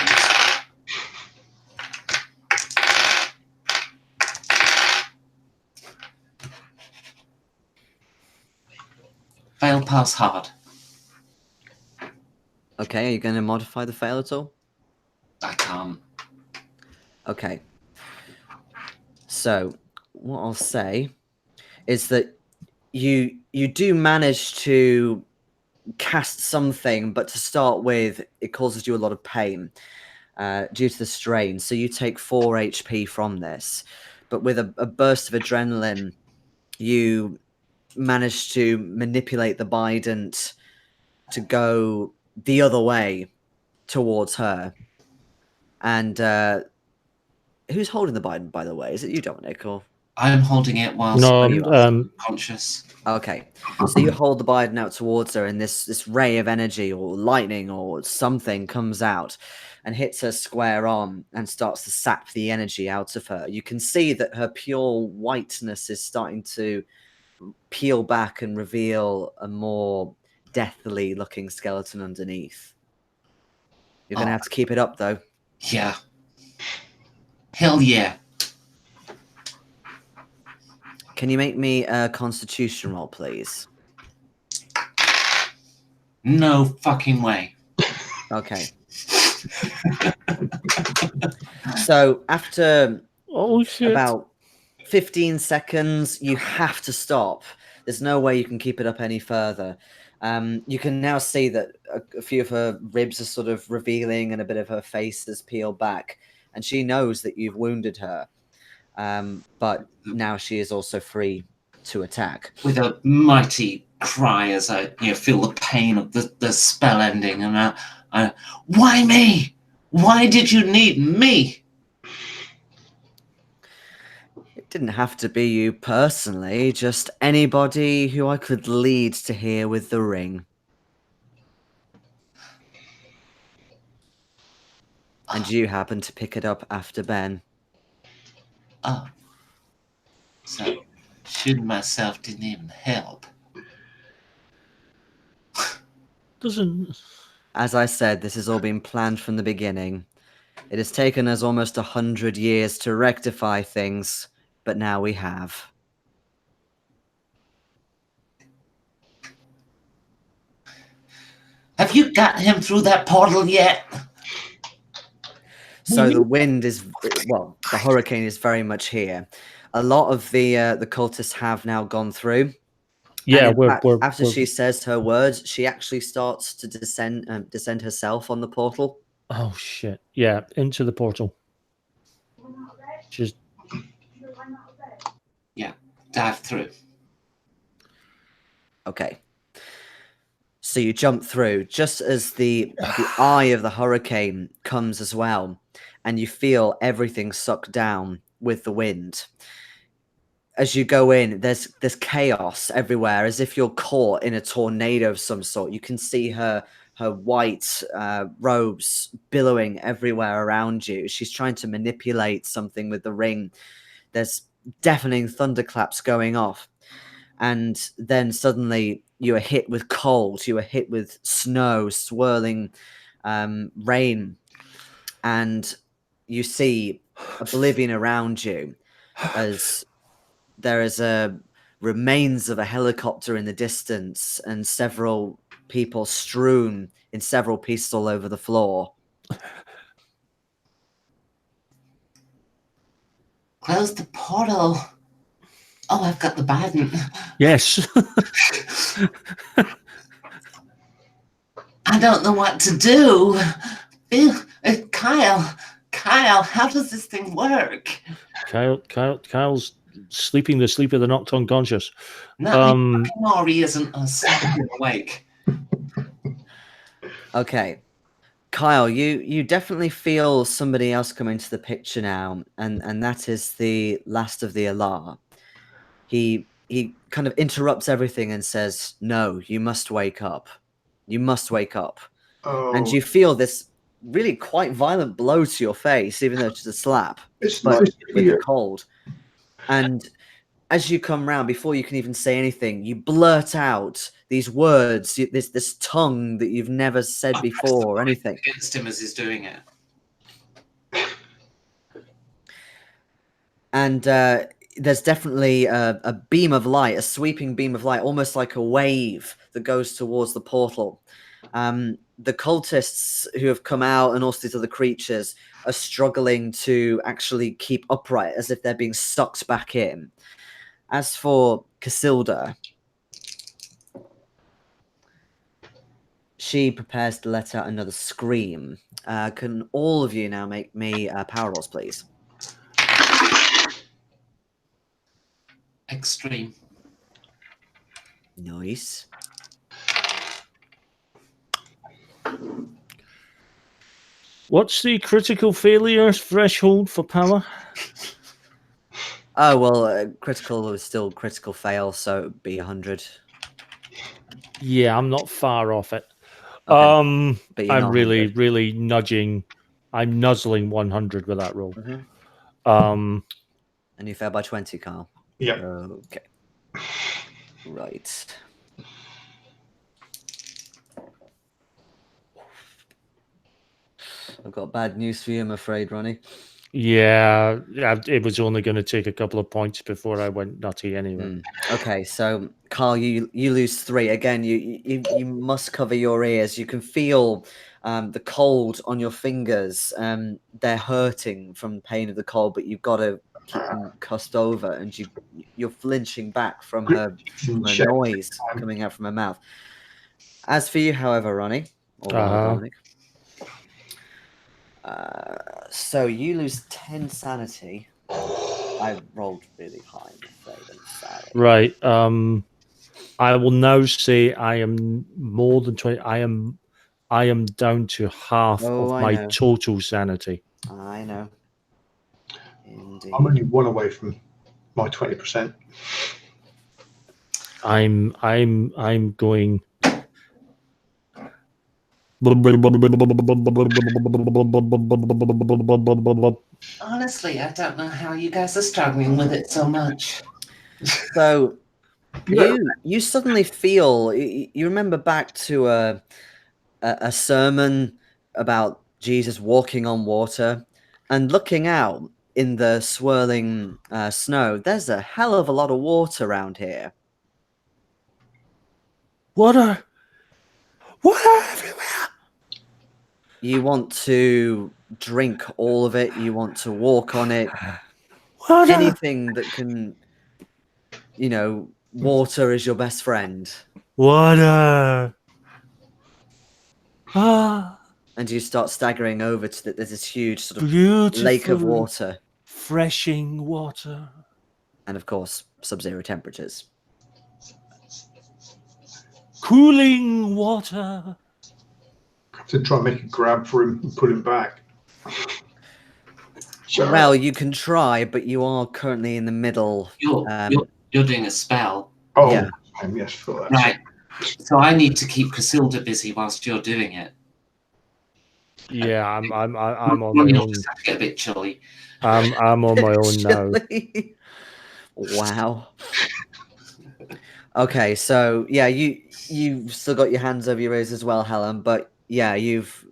Fail, pass, hard. Okay, are you going to modify the fail at all? I can't. Okay. So, what I'll say is that you do manage to cast something, but to start with, it causes you a lot of pain due to the strain. So you take 4 HP from this. But with a burst of adrenaline, you manage to manipulate the Bident to go the other way towards her. And who's holding the Bident, by the way? Is it you, Dominic, or? I'm holding it whilst No, I'm conscious. Okay, so you hold the Bident out towards her, and this ray of energy or lightning or something comes out and hits her square on and starts to sap the energy out of her. You can see that her pure whiteness is starting to peel back and reveal a more deathly looking skeleton underneath. You're going to have to keep it up, though. Yeah. Hell yeah. Can you make me a constitution roll, please? No fucking way. Okay. So after about 15 seconds, you have to stop. There's no way you can keep it up any further. You can now see that a few of her ribs are sort of revealing and a bit of her face is peeled back. And she knows that you've wounded her. But now she is also free to attack. With a mighty cry as I feel the pain of the spell ending. And why me? Why did you need me? Didn't have to be you personally, just anybody who I could lead to here with the ring. And you happen to pick it up after Ben. Oh. So, shooting myself didn't even help. Doesn't. As I said, this has all been planned from the beginning. It has taken us almost 100 years to rectify things, but now we have. Have you got him through that portal yet? So the wind is, well, the hurricane is very much here. A lot of the cultists have now gone through. Yeah, And in fact, we're after she says her words, she actually starts to descend herself on the portal. Oh shit! Yeah, into the portal. Just Dive through. Okay. So you jump through just as the eye of the hurricane comes as well, and you feel everything sucked down with the wind. As you go in, there's chaos everywhere, as if you're caught in a tornado of some sort. You can see her white robes billowing everywhere around you. She's trying to manipulate something with the ring. There's deafening thunderclaps going off. And then suddenly you are hit with cold. You are hit with snow, swirling rain. And you see oblivion around you as there is remains of a helicopter in the distance and several people strewn in several pieces all over the floor. Close the portal. Oh, I've got the button. yes. I don't know what to do. Kyle, how does this thing work? Kyle's sleeping the sleep of the knocked unconscious. No, Maury isn't awake. Okay. Kyle, you definitely feel somebody else come into the picture now, and that is the last of the Alar. He kind of interrupts everything and says, "No, you must wake up. You must wake up." Oh, And you feel this really quite violent blow to your face, even though it's just a slap, it's but nice to with the hear. cold. And as you come round, before you can even say anything, you blurt out these words, this tongue that you've never said before or anything. Against him as he's doing it. And there's definitely a beam of light, a sweeping beam of light, almost like a wave that goes towards the portal. The cultists who have come out and also these other creatures are struggling to actually keep upright, as if they're being sucked back in. As for Casilda, she prepares to let out another scream. Can all of you now make me power rolls, please? Extreme. Nice. What's the critical failure threshold for power? Oh, well, critical is still critical fail, so it would be 100. Yeah, I'm not far off it. Okay. But you're I'm not really, 100. really nudging. I'm nuzzling 100 with that roll. And you fail by 20, Carl. Yeah. Okay. Right. I've got bad news for you, I'm afraid, Ronnie. Yeah, it was only going to take a couple of points before I went nutty anyway. Okay, so Carl, you lose 3 again. You must cover your ears. You can feel the cold on your fingers. They're hurting from the pain of the cold, but you've got to keep them cussed over, and you're flinching back from her noise coming out from her mouth. As for you, however, Ronnie, or Dominic, so you lose 10 sanity. I rolled really high, I'm afraid. I'm sorry. Right. I will now say I am more than 20. I am down to half of my total sanity. I know. Indeed. I'm only 1 away from my 20%. I'm going. Honestly, I don't know how you guys are struggling with it so much. So you suddenly feel you remember back to a sermon about Jesus walking on water and looking out in the swirling snow. There's a hell of a lot of water around here. Water everywhere. You want to drink all of it. You want to walk on it. Water. Anything that can, water is your best friend. Water. Ah, And you start staggering over to there's this huge sort of beautiful lake of water. Freshing water. And of course, sub-zero temperatures. Cooling water. To try and make a grab for him and pull him back. Sure. Well, you can try, but you are currently in the middle. You're doing a spell. Oh, yeah. Yes, for that. Right. So I need to keep Casilda busy whilst you're doing it. Yeah, I'm on my Running own. off to get a bit chilly. I'm on my own now. Wow. Okay, so yeah, you've still got your hands over your ears as well, Helen. But yeah, you've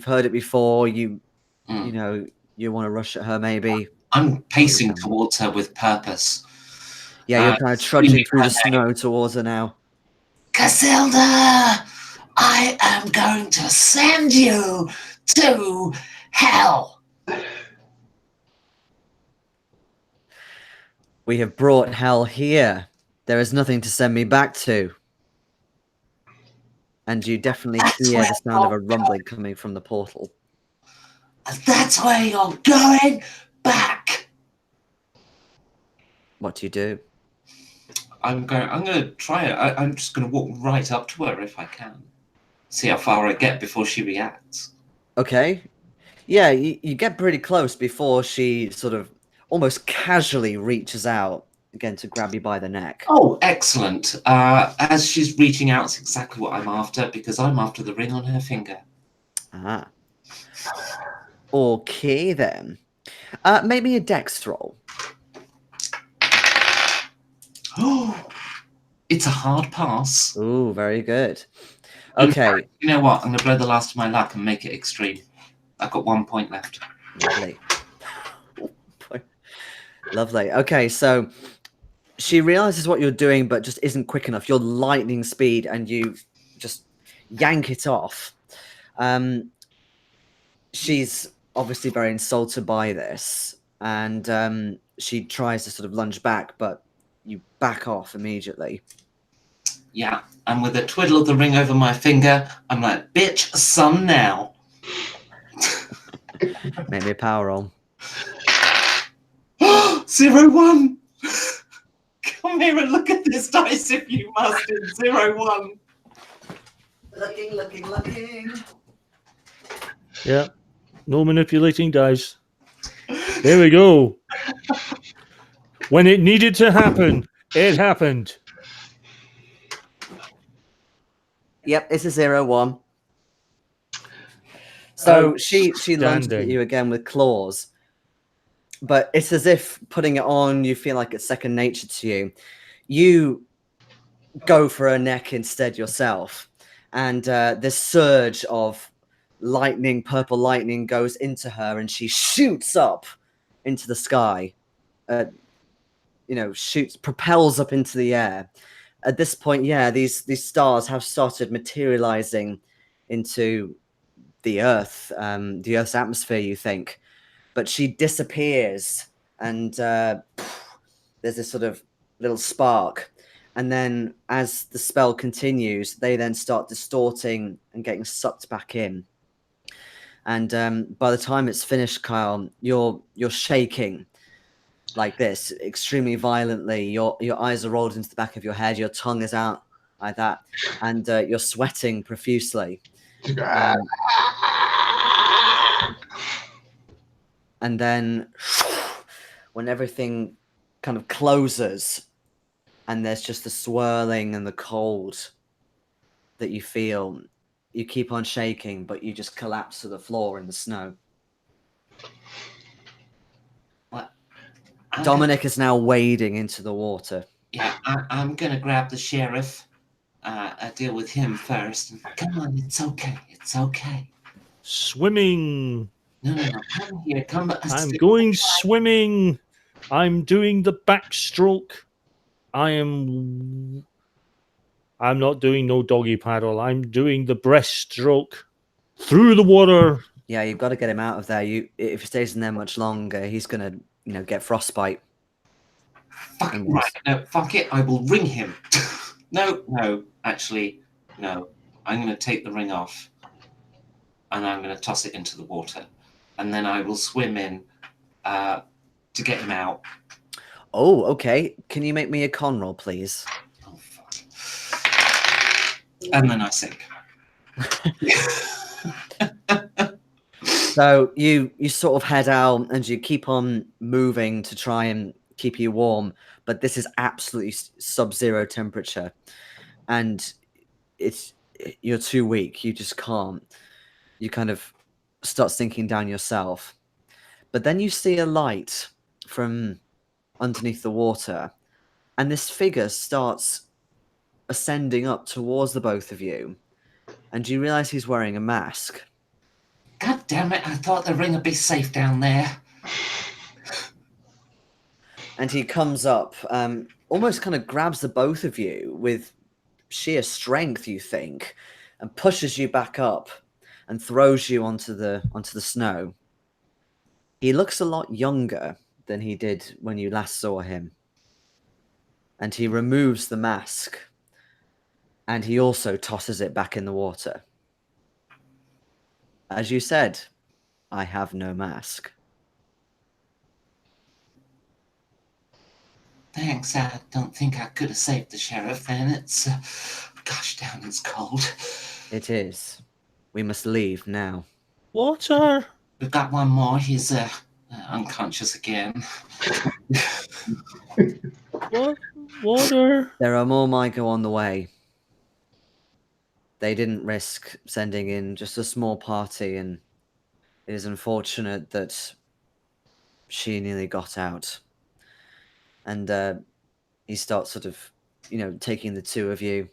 heard it before. You know you want to rush at her, maybe. I'm pacing towards her with purpose. Yeah, you're kind of trudging through the snow towards her now. Casilda, I am going to send you to hell. We have brought hell here. There is nothing to send me back to. And you definitely hear the sound of a rumbling coming from the portal. That's where you're going back. What do you do? I'm going to try it. I'm just going to walk right up to her if I can. See how far I get before she reacts. Okay. Yeah, you get pretty close before she sort of almost casually reaches out again to grab you by the neck. Oh, excellent. As she's reaching out, it's exactly what I'm after, because I'm after the ring on her finger. Ah. Okay, then. Maybe a dex roll. Oh, it's a hard pass. Ooh, very good. Okay. You know what? I'm going to blow the last of my luck and make it extreme. I've got 1 point left. Lovely. Lovely. Okay, so she realizes what you're doing, but just isn't quick enough. You're lightning speed, and you just yank it off. She's obviously very insulted by this, and she tries to sort of lunge back, but you back off immediately. Yeah, and with a twiddle of the ring over my finger, I'm like, bitch, son now. Make me a power roll. 0-1. Come here and look at this dice if you must. It's 0-1. Looking. Yeah, no manipulating dice. There we go. When it needed to happen, it happened. Yep, it's a 0-1. So she lunges at you again with claws. But it's as if putting it on, you feel like it's second nature to you. You go for her neck instead yourself. And this surge of lightning, purple lightning, goes into her, and she shoots up into the sky. Propels up into the air. At this point, yeah, these stars have started materializing into the Earth, the Earth's atmosphere, you think. But she disappears, and there's this sort of little spark. And then as the spell continues, they then start distorting and getting sucked back in. And by the time it's finished, Kyle, you're shaking like this, extremely violently. Your eyes are rolled into the back of your head. Your tongue is out like that. And you're sweating profusely. And then when everything kind of closes, and there's just the swirling and the cold that you feel. You keep on shaking, but you just collapse to the floor in the snow. Dominic is now wading into the water. Yeah, I'm gonna grab the sheriff. Deal with him first. Come on, it's okay. It's okay. Swimming. No. Come here. Come. I'm going swimming. I'm doing the backstroke. I'm not doing no doggy paddle. I'm doing the breaststroke through the water. Yeah, you've got to get him out of there. If he stays in there much longer, he's gonna, get frostbite. Fuck it, right. No, fuck it. I will ring him. No. Actually, no. I'm going to take the ring off, and I'm going to toss it into the water, and then I will swim in to get him out. Oh, okay. Can you make me a con roll, please? Oh fuck! And then I sink. So you sort of head out and you keep on moving to try and keep you warm, but this is absolutely sub-zero temperature, and you're too weak. You just can't. You kind of start sinking down yourself, but then you see a light from underneath the water, and this figure starts ascending up towards the both of you, and you realize he's wearing a mask. God damn it, I thought the ring would be safe down there. And he comes up, almost kind of grabs the both of you with sheer strength, you think, and pushes you back up and throws you onto the snow. He looks a lot younger than he did when you last saw him. And he removes the mask, and he also tosses it back in the water. As you said, I have no mask. Thanks, I don't think I could have saved the sheriff then. It's, gosh damn, it's cold. It is. We must leave now. Water. We've got one more. He's unconscious again. What? Water. There are more Mygo on the way. They didn't risk sending in just a small party, and it is unfortunate that she nearly got out. And he starts sort of, taking the two of you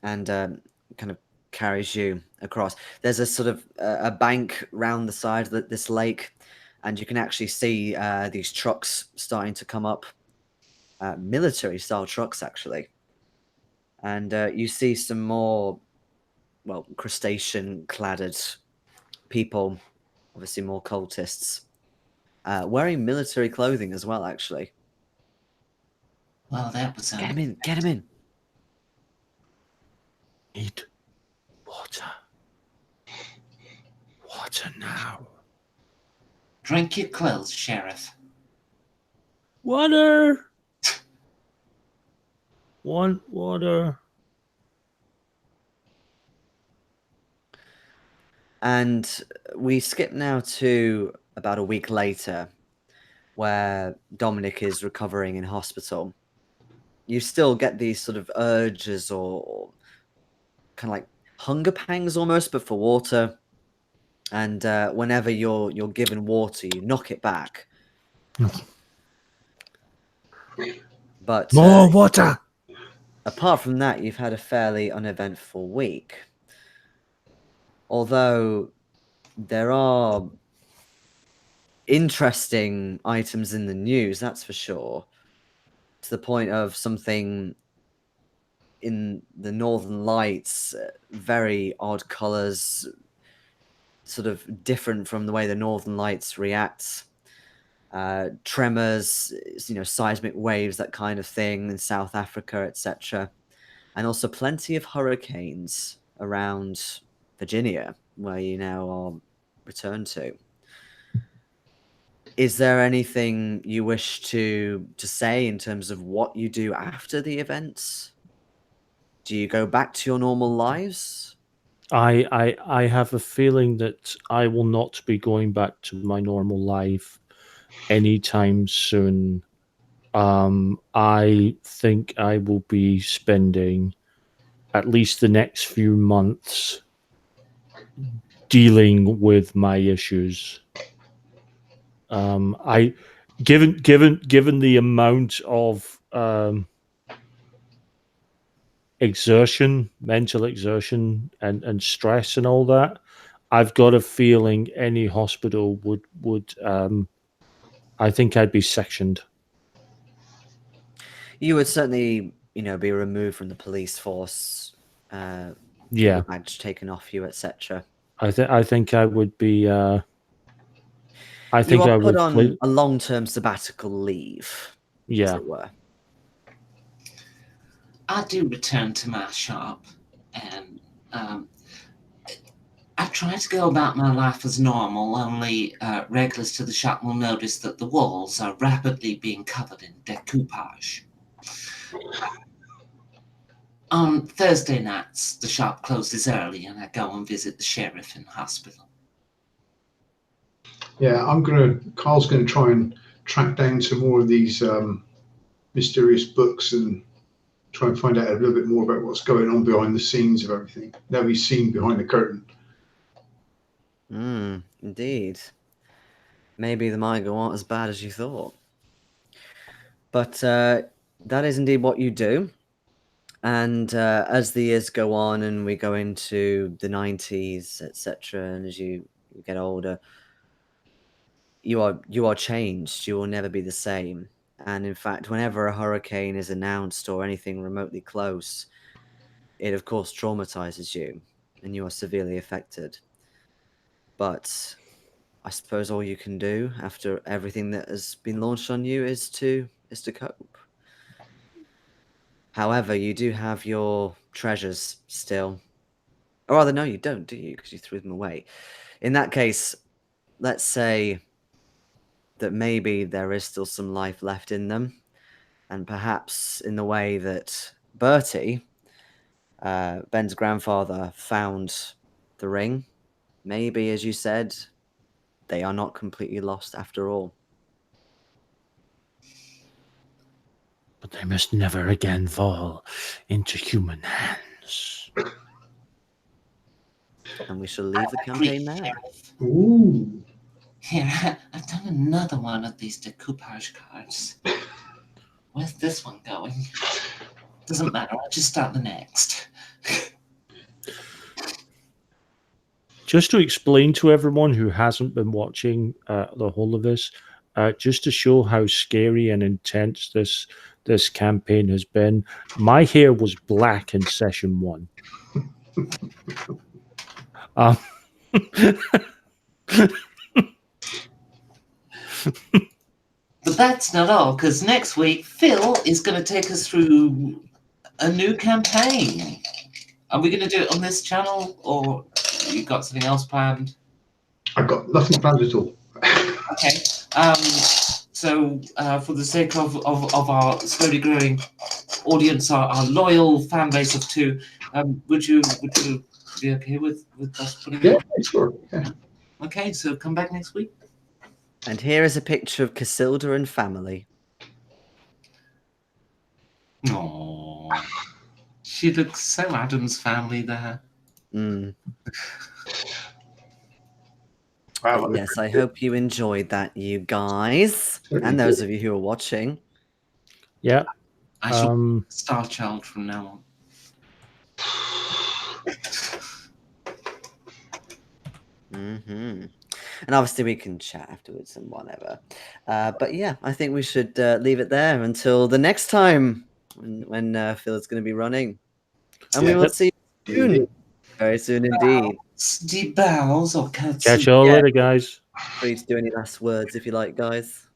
and kind of carries you across. There's a sort of a bank round the side of this lake, and you can actually see these trucks starting to come up, military-style trucks, actually. And you see some more, crustacean-cladded people, obviously more cultists, wearing military clothing as well, actually. Well, that was... Get him in, get him in. Need water. Water now. Drink your clothes, Sheriff. Water. Want water. And we skip now to about a week later, where Dominic is recovering in hospital. You still get these sort of urges or kind of like hunger pangs almost, but for water. And whenever you're given water, you knock it back. But more water. Apart from that, you've had a fairly uneventful week. Although there are interesting items in the news, that's for sure. To the point of something in the Northern Lights, very odd colors, sort of different from the way the Northern Lights reacts. Tremors, seismic waves, that kind of thing in South Africa, etc. And also plenty of hurricanes around Virginia, where you now are returned to. Is there anything you wish to say in terms of what you do after the events? Do you go back to your normal lives? I have a feeling that I will not be going back to my normal life. anytime soon. I think I will be spending at least the next few months dealing with my issues. I given the amount of exertion, mental exertion, and stress and all that, I've got a feeling any hospital would I think I'd be sectioned. You would certainly, be removed from the police force, Yeah, your badge taken off you, etc. I think I would be. I You think are I put would. on a long-term sabbatical leave, as Yeah, it were. I do return to my shop, and I try to go about my life as normal, only regulars to the shop will notice that the walls are rapidly being covered in decoupage. On Thursday nights, the shop closes early, and I go and visit the sheriff in hospital. Yeah, Carl's gonna try and track down some more of these mysterious books and try and find out a little bit more about what's going on behind the scenes of everything. Now he's seen behind the curtain. Indeed. Maybe the Mygo aren't as bad as you thought. But that is indeed what you do. And as the years go on and we go into the 90s, etc., and as you get older, you are changed. You will never be the same. And in fact, whenever a hurricane is announced or anything remotely close, it of course traumatizes you and you are severely affected. But I suppose all you can do after everything that has been launched on you is to cope. However, you do have your treasures still. Or rather, no, you don't, do you? Because you threw them away. In that case, let's say that maybe there is still some life left in them. And perhaps in the way that Bertie, Ben's grandfather, found the ring, maybe, as you said, they are not completely lost after all. but they must never again fall into human hands. And we shall leave the campaign there. Ooh. Here, I've done another one of these decoupage cards. Where's this one going? Doesn't matter, I'll just start the next. Just to explain to everyone who hasn't been watching the whole of this, just to show how scary and intense this campaign has been, my hair was black in session 1. But that's not all, because next week Phil is going to take us through a new campaign. Are we going to do it on this channel, or you got something else planned? I've got nothing planned at all. Okay. So for the sake of our slowly growing audience, our loyal fan base of 2, would you be okay with us putting it on? Sure. Yeah. Okay, so come back next week. And here is a picture of Casilda and family. Oh, she looks so Adam's family there. Wow. But yes, I hope you enjoyed that, you guys, and those of you who are watching. Yeah. I shall be Star Child from now on. And obviously we can chat afterwards and whatever. But yeah, I think we should leave it there until the next time when Phil is going to be running. And we will see you soon. Very soon indeed. Deep bows or cuts. Catch you all later, guys. Free to do any last words if you like, guys.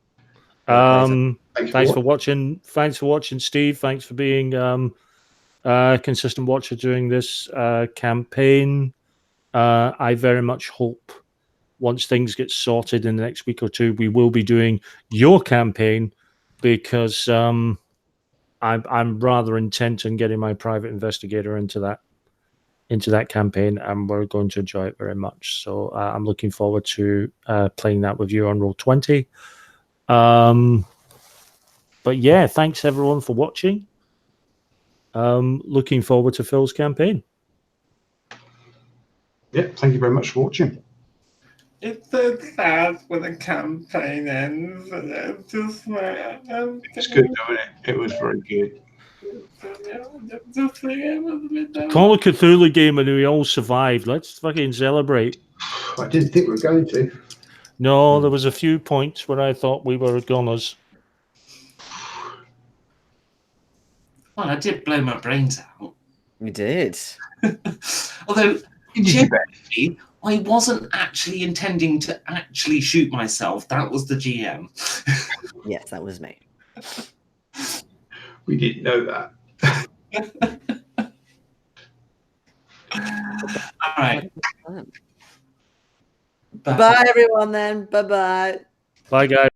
Thanks for watching. Thanks for watching, Steve. Thanks for being a consistent watcher during this campaign. I very much hope once things get sorted in the next week or 2, we will be doing your campaign, because I'm rather intent on getting my private investigator into that campaign, and we're going to enjoy it very much. So I'm looking forward to playing that with you on Roll20. But yeah, thanks everyone for watching. Looking forward to Phil's campaign. Yeah, thank you very much for watching. It's so sad when the campaign ends, and it's just like It's good, though, isn't it? It was very good. Just like it was a bit down. Call a Cthulhu game and we all survived. Let's fucking celebrate. I didn't think we were going to. No, there was a few points where I thought we were goners. Well, I did blow my brains out. You did. Although, You did your best. genuinely, I wasn't actually intending to actually shoot myself. That was the GM. Yes, that was me. We didn't know that. All right. Bye, everyone, then. Bye-bye. Bye, guys.